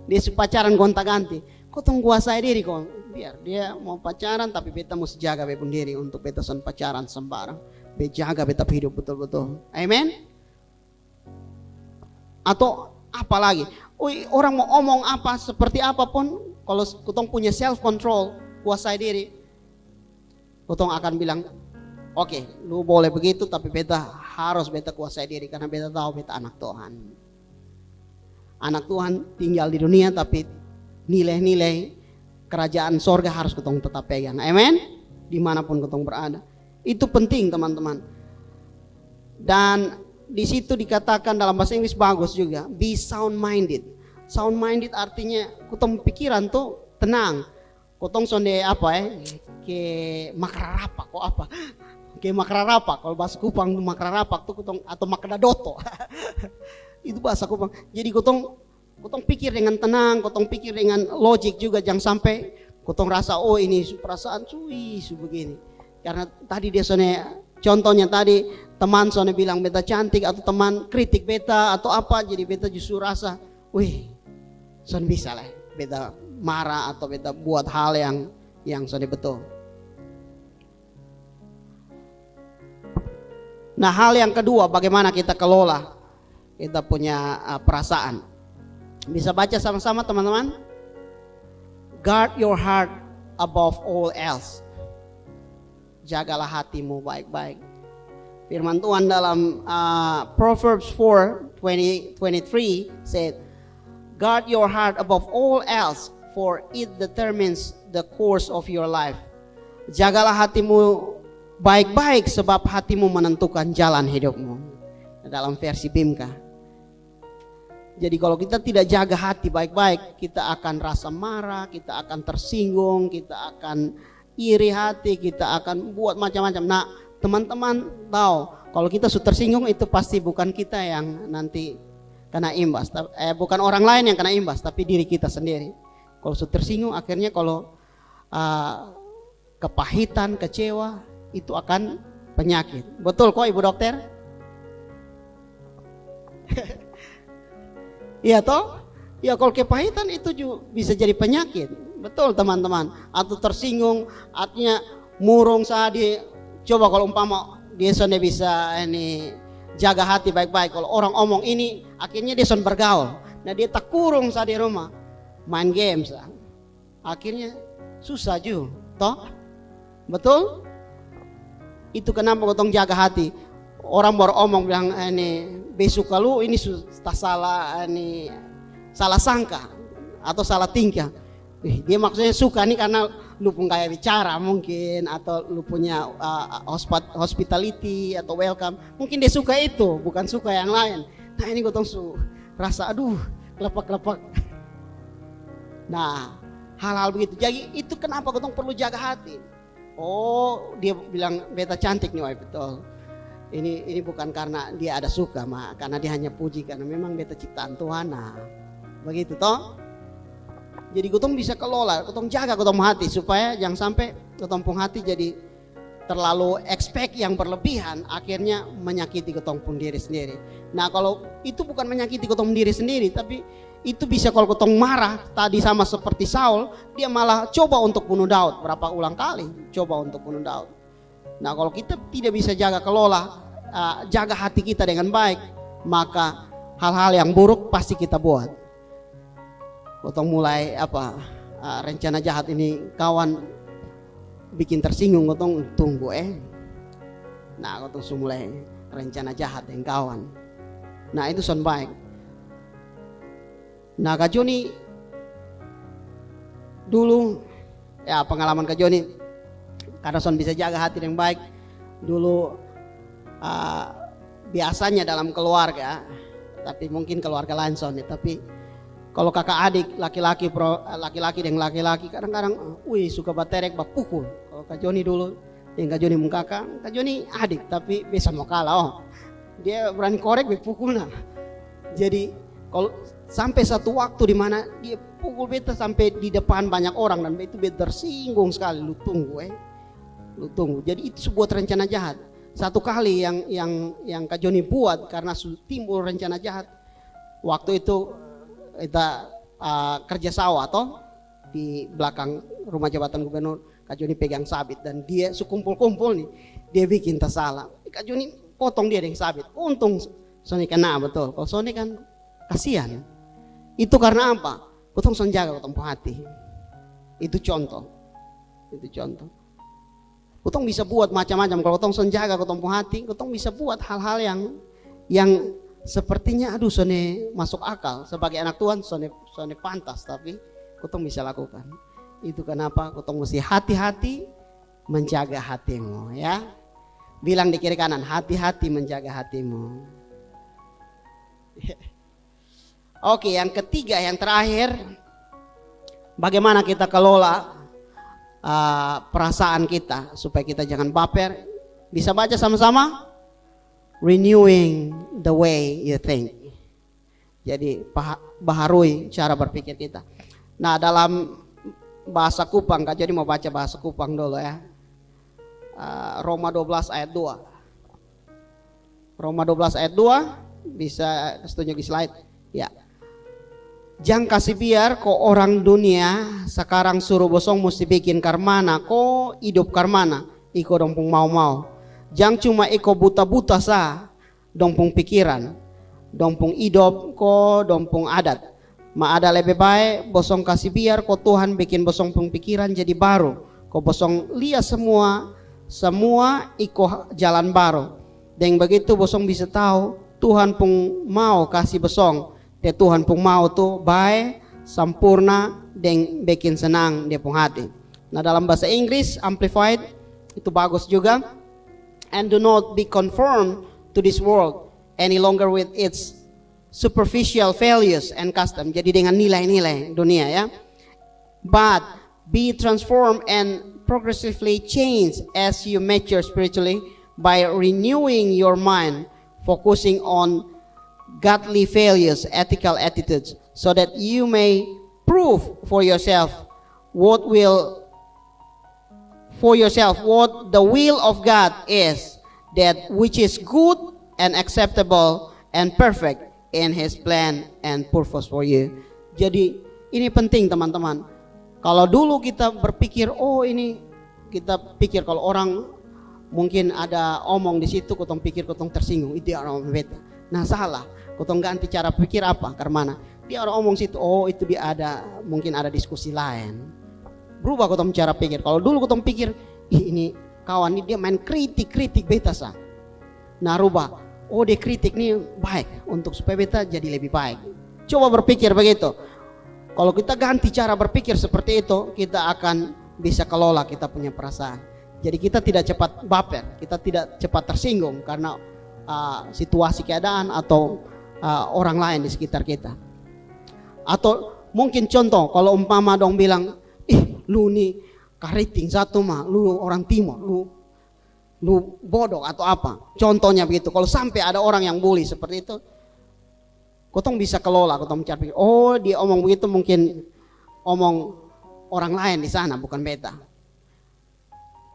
Speaker 2: dia su pacaran gonta-ganti. Kau kuasai diri kok. Biar dia mau pacaran tapi beta mesti jaga beta pun diri untuk beta son pacaran sembarang. Beta jaga beta hidup betul-betul. Amen. Atau apa lagi? Orang mau omong apa seperti apapun, kalau kutong punya self control, kuasai diri, kutong akan bilang, oke, lu boleh begitu tapi beta harus beta kuasai diri karena beta tahu beta anak Tuhan. Anak Tuhan tinggal di dunia tapi nilai-nilai kerajaan sorga harus kutong tetap pegang. Amen. Dimanapun kutong berada. Itu penting teman-teman. Dan di situ dikatakan dalam bahasa Inggris bagus juga, be sound minded. Sound minded artinya kutong pikiran tuh tenang. Kutong sonde apa ke makrarapa kok apa? Ke makrarapa. Kalau bahasa Kupang makrarapa tuh kutong atau makradadoto. Itu bahasa Kupang. Jadi kutong pikir dengan tenang, kutong pikir dengan logik juga, jangan sampai kutong rasa oh ini perasaan su begini. Karena tadi dia sone contohnya tadi teman sone bilang beta cantik atau teman kritik beta atau apa, jadi beta justru rasa, wih, son bisa lah beta marah atau beta buat hal yang sone betul. Nah hal yang kedua, bagaimana kita kelola kita punya perasaan. Bisa baca sama-sama teman-teman. Guard your heart above all else. Jagalah hatimu baik-baik. Firman Tuhan dalam Proverbs 4:23 said, guard your heart above all else, for it determines the course of your life. Jagalah hatimu baik-baik sebab hatimu menentukan jalan hidupmu. Dalam versi Bimka. Jadi kalau kita tidak jaga hati baik-baik, kita akan rasa marah, kita akan tersinggung, kita akan iri hati, kita akan buat macam-macam. Nah teman-teman tahu, kalau kita sudah tersinggung itu pasti bukan kita yang nanti kena imbas, bukan orang lain yang kena imbas, tapi diri kita sendiri. Kalau sudah tersinggung akhirnya kalau kepahitan, kecewa itu akan penyakit. Betul kok Ibu Dokter? Iya toh? Ya kalau kepahitan itu juga bisa jadi penyakit. Betul teman-teman. Atau tersinggung, artinya murung saat coba kalau umpama dia sudah bisa ini jaga hati baik-baik. Kalau orang omong ini, akhirnya dia sudah bergaul. Nah dia tak kurung saat di rumah, main games. Akhirnya susah juga, toh? Betul? Itu kenapa kotong jaga hati. Orang baru omong bilang ini besok kalau ini sudah salah ini salah sangka atau salah tingkah. Dia maksudnya suka nih karena lu pun gaya bicara mungkin atau lu punya hospitality atau welcome. Mungkin dia suka itu, bukan suka yang lain. Nah ini gotong rasa aduh kelepak-kelepak. Nah hal-hal begitu. Jadi itu kenapa gotong perlu jaga hati. Oh dia bilang beta cantik nih, betul. Ini bukan karena dia ada suka, karena dia hanya puji karena memang beta ciptaan Tuhan. Nah, begitu toh. Jadi kutong bisa kelola, kutong jaga kutong hati supaya jangan sampai kutong pun hati jadi terlalu expect yang berlebihan, akhirnya menyakiti kutong pun diri sendiri. Nah kalau itu bukan menyakiti kutong diri sendiri, tapi itu bisa kalau kutong marah tadi sama seperti Saul, dia malah coba untuk bunuh Daud. Berapa ulang kali coba untuk bunuh Daud. Nah kalau kita tidak bisa jaga kelola, jaga hati kita dengan baik, maka hal-hal yang buruk pasti kita buat. Kotong mulai rencana jahat ini kawan bikin tersinggung, kotong tunggu Nah kotong mulai rencana jahat dengan kawan. Nah itu son baik. Nah Kak Joni dulu ya pengalaman Kak Joni karena son bisa jaga hati yang baik dulu, biasanya dalam keluarga, tapi mungkin keluarga lain son, tapi kalau kakak adik laki-laki dengan laki-laki kadang-kadang suka baterek pukul. Kalau Kak Joni dulu dengan Kak Joni kakak, Kak Joni adik tapi bisa mau kalah. Dia berani korek pukul. Nah. Jadi kalau sampai satu waktu di mana dia pukul beta sampai di depan banyak orang dan itu beta tersinggung sekali. Lu tunggu. Jadi itu sebuah rencana jahat. Satu kali yang Kak Joni buat karena timbul rencana jahat. Waktu itu kita kerja sawah di belakang rumah jabatan gubernur. Kak Joni pegang sabit dan dia sekumpul-kumpul nih. Dia bikin salah. Kak Joni potong dia dengan sabit. Untung Sony kena betul. Kalau Sony kan kasihan. Itu karena apa? Kotong senjaga kotong hati. Itu contoh. Kotong bisa buat macam-macam. Kalau kotong senjaga kotong hati, kotong bisa buat hal-hal yang sepertinya Sony masuk akal. Sebagai anak Tuhan Sony pantas, tapi kotong bisa lakukan. Itu kenapa kotong mesti hati-hati menjaga hatimu, ya. Bilang di kiri kanan, hati-hati menjaga hatimu. Oke, yang ketiga, yang terakhir, bagaimana kita kelola perasaan kita supaya kita jangan baper. Bisa baca sama-sama? Renewing the way you think. Jadi baharui cara berpikir kita. Nah, dalam bahasa Kupang, Kak jadi mau baca bahasa Kupang dulu ya. Roma 12 ayat 2. Roma 12 ayat 2, bisa tunjuk di slide. Ya. Jangan kasih biar ko orang dunia sekarang suruh bosong mesti bikin karmana, ko hidup karmana, iko dompung mau-mau. Jangan cuma iko buta-buta sa, dompung pikiran, dompung hidup ko dompung adat. Ma ada lebih baik bosong kasih biar ko Tuhan bikin bosong pung pikiran jadi baru. Ko bosong lihat semua iko jalan baru. Dan begitu bosong bisa tahu Tuhan pun mau kasih bosong. Dia Tuhan pun mau tuh baik, sempurna, dan bikin senang dia pun hati. Nah dalam bahasa Inggris Amplified itu bagus juga. And do not be conformed to this world any longer with its superficial values and custom. Jadi dengan nilai-nilai dunia ya. But be transformed and progressively change as you mature spiritually by renewing your mind, focusing on godly values, ethical attitudes, so that you may prove for yourself what the will of God is, that which is good and acceptable and perfect in His plan and purpose for you. Jadi ini penting teman-teman. Kalau dulu kita berpikir, kita pikir kalau orang mungkin ada omong di situ, kotong pikir kotong tersinggung, itu orang beta. Nah salah, kotong ganti cara pikir apa? Karena dia orang omong situ, itu dia mungkin ada diskusi lain. Berubah kotong cara pikir. Kalau dulu kotong pikir, ini kawan ini dia main kritik beta sah. Nah rubah, dia kritik nih baik untuk supaya beta jadi lebih baik. Coba berpikir begitu. Kalau kita ganti cara berpikir seperti itu, kita akan bisa kelola kita punya perasaan. Jadi kita tidak cepat baper, kita tidak cepat tersinggung karena situasi keadaan atau orang lain di sekitar kita. Atau mungkin contoh kalau umpama dong bilang, lu nih kariting satu mah, lu orang timur, lu bodoh atau apa. Contohnya begitu. Kalau sampai ada orang yang bully seperti itu, kotong bisa kelola, kotong mencari, dia omong begitu mungkin omong orang lain di sana bukan beta.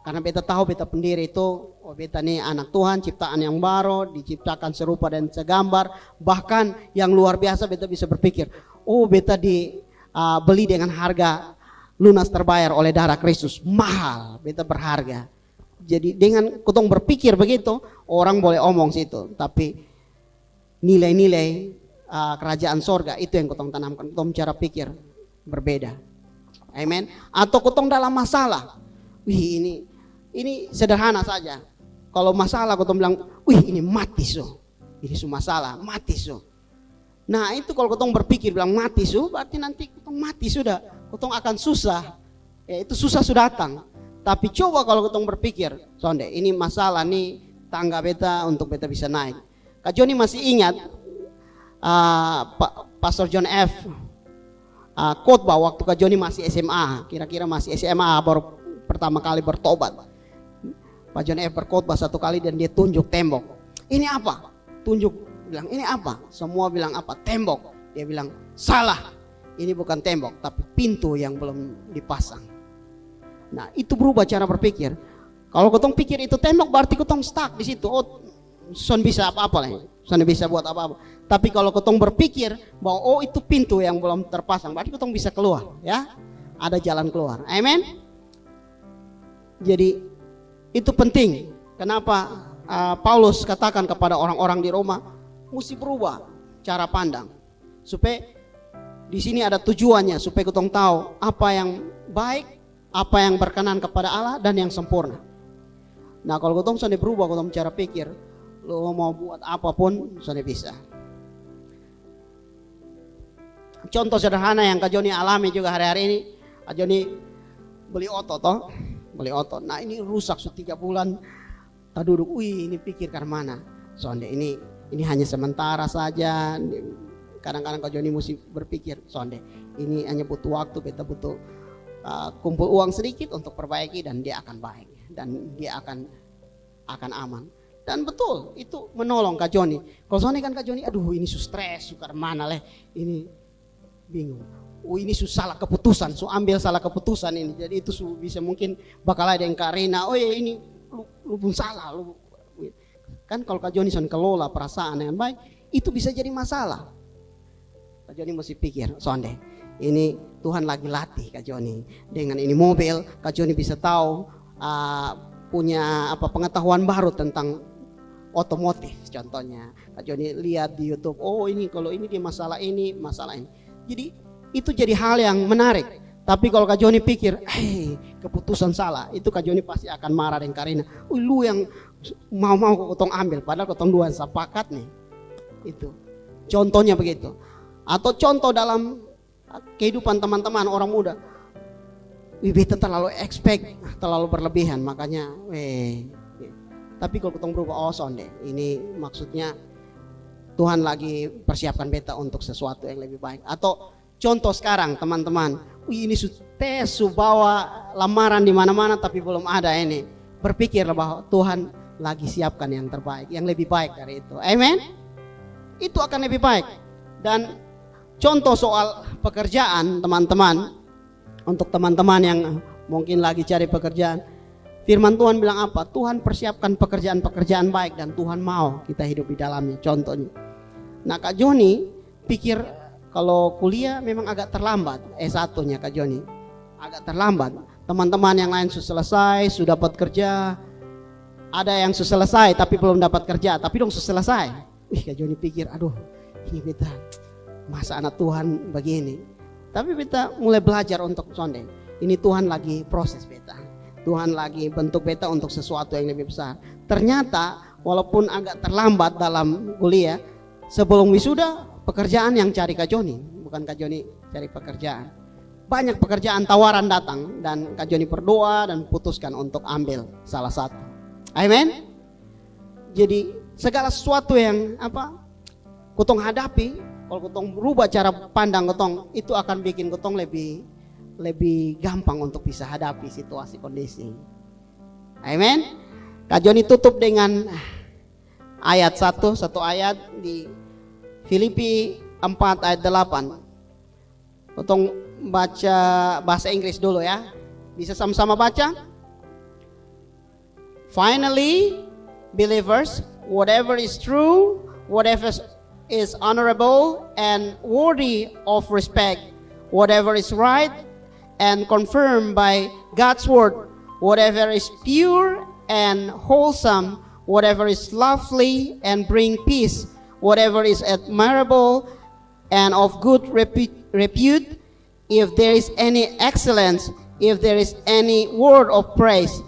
Speaker 2: Karena beta tahu beta pendiri itu, beta ini anak Tuhan, ciptaan yang baru, diciptakan serupa dan segambar. Bahkan yang luar biasa beta bisa berpikir, beta dibeli dengan harga lunas terbayar oleh darah Kristus. Mahal, beta berharga. Jadi dengan kotong berpikir begitu, orang boleh omong situ. Tapi nilai-nilai kerajaan sorga itu yang kotong tanamkan. Kotong cara pikir berbeda. Amen. Atau kotong dalam masalah. Ini sederhana saja. Kalau masalah kotong bilang, ini mati so. Ini masalah, mati so. Nah itu kalau kotong berpikir bilang mati so, berarti nanti kotong mati sudah. Kotong akan susah. Itu susah sudah datang. Tapi coba kalau kotong berpikir, sonde, ini masalah nih tangga beta untuk beta bisa naik. Kak Joni masih ingat Pastor John F. khotbah waktu Kak Joni masih SMA, kira-kira masih SMA baru pertama kali bertobat. Pak John F berkhotbah satu kali dan dia tunjuk tembok. Ini apa? Tunjuk, bilang ini apa? Semua bilang apa? Tembok. Dia bilang salah. Ini bukan tembok tapi pintu yang belum dipasang. Nah itu berubah cara berpikir. Kalau kotong pikir itu tembok berarti kotong stuck di situ. Oh, son bisa apa-apa lah. Son bisa buat apa-apa. Tapi kalau kotong berpikir bahwa oh itu pintu yang belum terpasang, berarti kotong bisa keluar, ya. Ada jalan keluar. Amen. Jadi itu penting. Kenapa Paulus katakan kepada orang-orang di Roma mesti berubah cara pandang. Supaya di sini ada tujuannya supaya kotong tahu apa yang baik, apa yang berkenan kepada Allah dan yang sempurna. Nah kalau kotong sudah berubah kotong cara pikir, lo mau buat apapun sudah bisa. Contoh sederhana yang Kak Joni alami juga hari-hari ini, Kak Joni beli otot toh, beli otot. Nah ini rusak sudah 3 bulan, tak duduk, ini pikir karena mana? Sonde ini hanya sementara saja. Kadang-kadang Kak Joni mesti berpikir, sonde ini hanya butuh waktu, kita butuh kumpul uang sedikit untuk perbaiki dan dia akan baik dan dia akan aman. Dan betul itu menolong Kak Joni. Kalau soalnya kan Kak Joni, aduh ini stres, sukar mana leh, ini bingung. Ini salah keputusan, ambil salah keputusan ini. Jadi itu bisa mungkin bakal ada yang karena, oh ya ini lu pun salah, lu kan kalau Kak Joni son kelola perasaan dengan baik, itu bisa jadi masalah. Kak Joni mesti pikir, sonde ini Tuhan lagi latih Kak Joni dengan ini mobil. Kak Joni bisa tahu punya pengetahuan baru tentang otomotif contohnya. Kak Joni lihat di YouTube, oh ini kalau ini dia masalah ini. Jadi itu jadi hal yang menarik. Tapi kalau Kak Joni pikir, keputusan salah, itu Kak Joni pasti akan marah dengan Karina. Lu yang mau kotong ambil, padahal kotong dua sepakat nih. Itu contohnya begitu. Atau contoh dalam kehidupan teman-teman orang muda, beta terlalu expect, terlalu berlebihan, makanya tapi kalau kotong berubah, oh sonde ini maksudnya Tuhan lagi persiapkan beta untuk sesuatu yang lebih baik. Atau contoh sekarang teman-teman, ini tes bawa lamaran di mana-mana tapi belum ada ini. Berpikirlah bahwa Tuhan lagi siapkan yang terbaik, yang lebih baik dari itu. Amen. Itu akan lebih baik. Dan contoh soal pekerjaan teman-teman, untuk teman-teman yang mungkin lagi cari pekerjaan, firman Tuhan bilang apa? Tuhan persiapkan pekerjaan-pekerjaan baik dan Tuhan mau kita hidup di dalamnya. Contohnya, nah Kak Joni pikir kalau kuliah memang agak terlambat, S1-nya Kak Joni agak terlambat. Teman-teman yang lain sudah selesai, sudah dapat kerja. Ada yang sudah selesai tapi belum dapat kerja, tapi dong sudah selesai. Kak Joni pikir, aduh ini beta masa anak Tuhan begini. Tapi beta mulai belajar untuk sonde. Ini Tuhan lagi proses beta. Tuhan lagi bentuk beta untuk sesuatu yang lebih besar. Ternyata walaupun agak terlambat dalam kuliah, sebelum wisuda pekerjaan yang cari Kak Joni, bukan Kak Joni cari pekerjaan. Banyak pekerjaan tawaran datang dan Kak Joni berdoa dan putuskan untuk ambil salah satu. Amen. Jadi segala sesuatu yang kotong hadapi, kalau kotong berubah cara pandang kotong, itu akan bikin kotong lebih gampang untuk bisa hadapi situasi kondisi. Amen. Kak Joni tutup dengan ayat satu ayat di Filipi 4 ayat 8. Kotong baca bahasa Inggris dulu ya. Bisa sama-sama baca? Finally, believers, whatever is true, whatever is honorable and worthy of respect, whatever is right and confirmed by God's word, whatever is pure and wholesome, whatever is lovely and bring peace, whatever is admirable and of good repute, if there is any excellence, if there is any word of praise,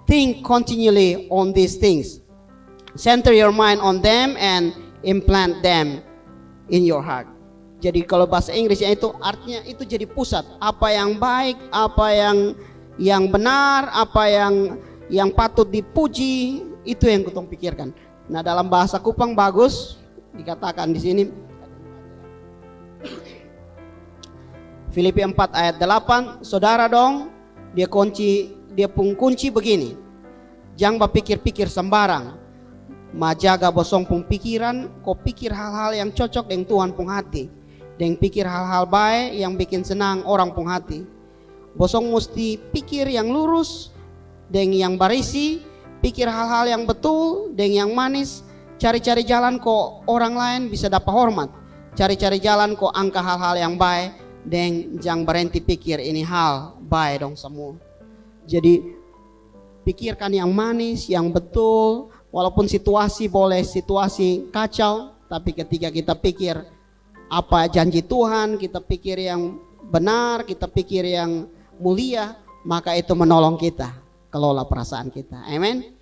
Speaker 2: think continually on these things. Center your mind on them and implant them in your heart. Jadi kalau bahasa Inggrisnya itu artinya itu jadi pusat. Apa yang baik, apa yang benar, apa yang patut dipuji, itu yang kutong pikirkan. Nah dalam bahasa Kupang bagus dikatakan di sini, Filipi 4 ayat 8, saudara dong, dia pun kunci begini. Jangan berpikir-pikir sembarang, majaga bosong pun pikiran, kau pikir hal-hal yang cocok dengan Tuhan pun hati, dan pikir hal-hal baik yang bikin senang orang pun hati. Bosong mesti pikir yang lurus, dan yang berisi, pikir hal-hal yang betul, dan yang manis, cari-cari jalan kok orang lain bisa dapat hormat, cari-cari jalan kok angka hal-hal yang baik, dan jangan berhenti pikir ini hal baik dong semua. Jadi pikirkan yang manis, yang betul, walaupun situasi boleh situasi kacau, tapi ketika kita pikir apa janji Tuhan, kita pikir yang benar, kita pikir yang mulia, maka itu menolong kita kelola perasaan kita. Amin.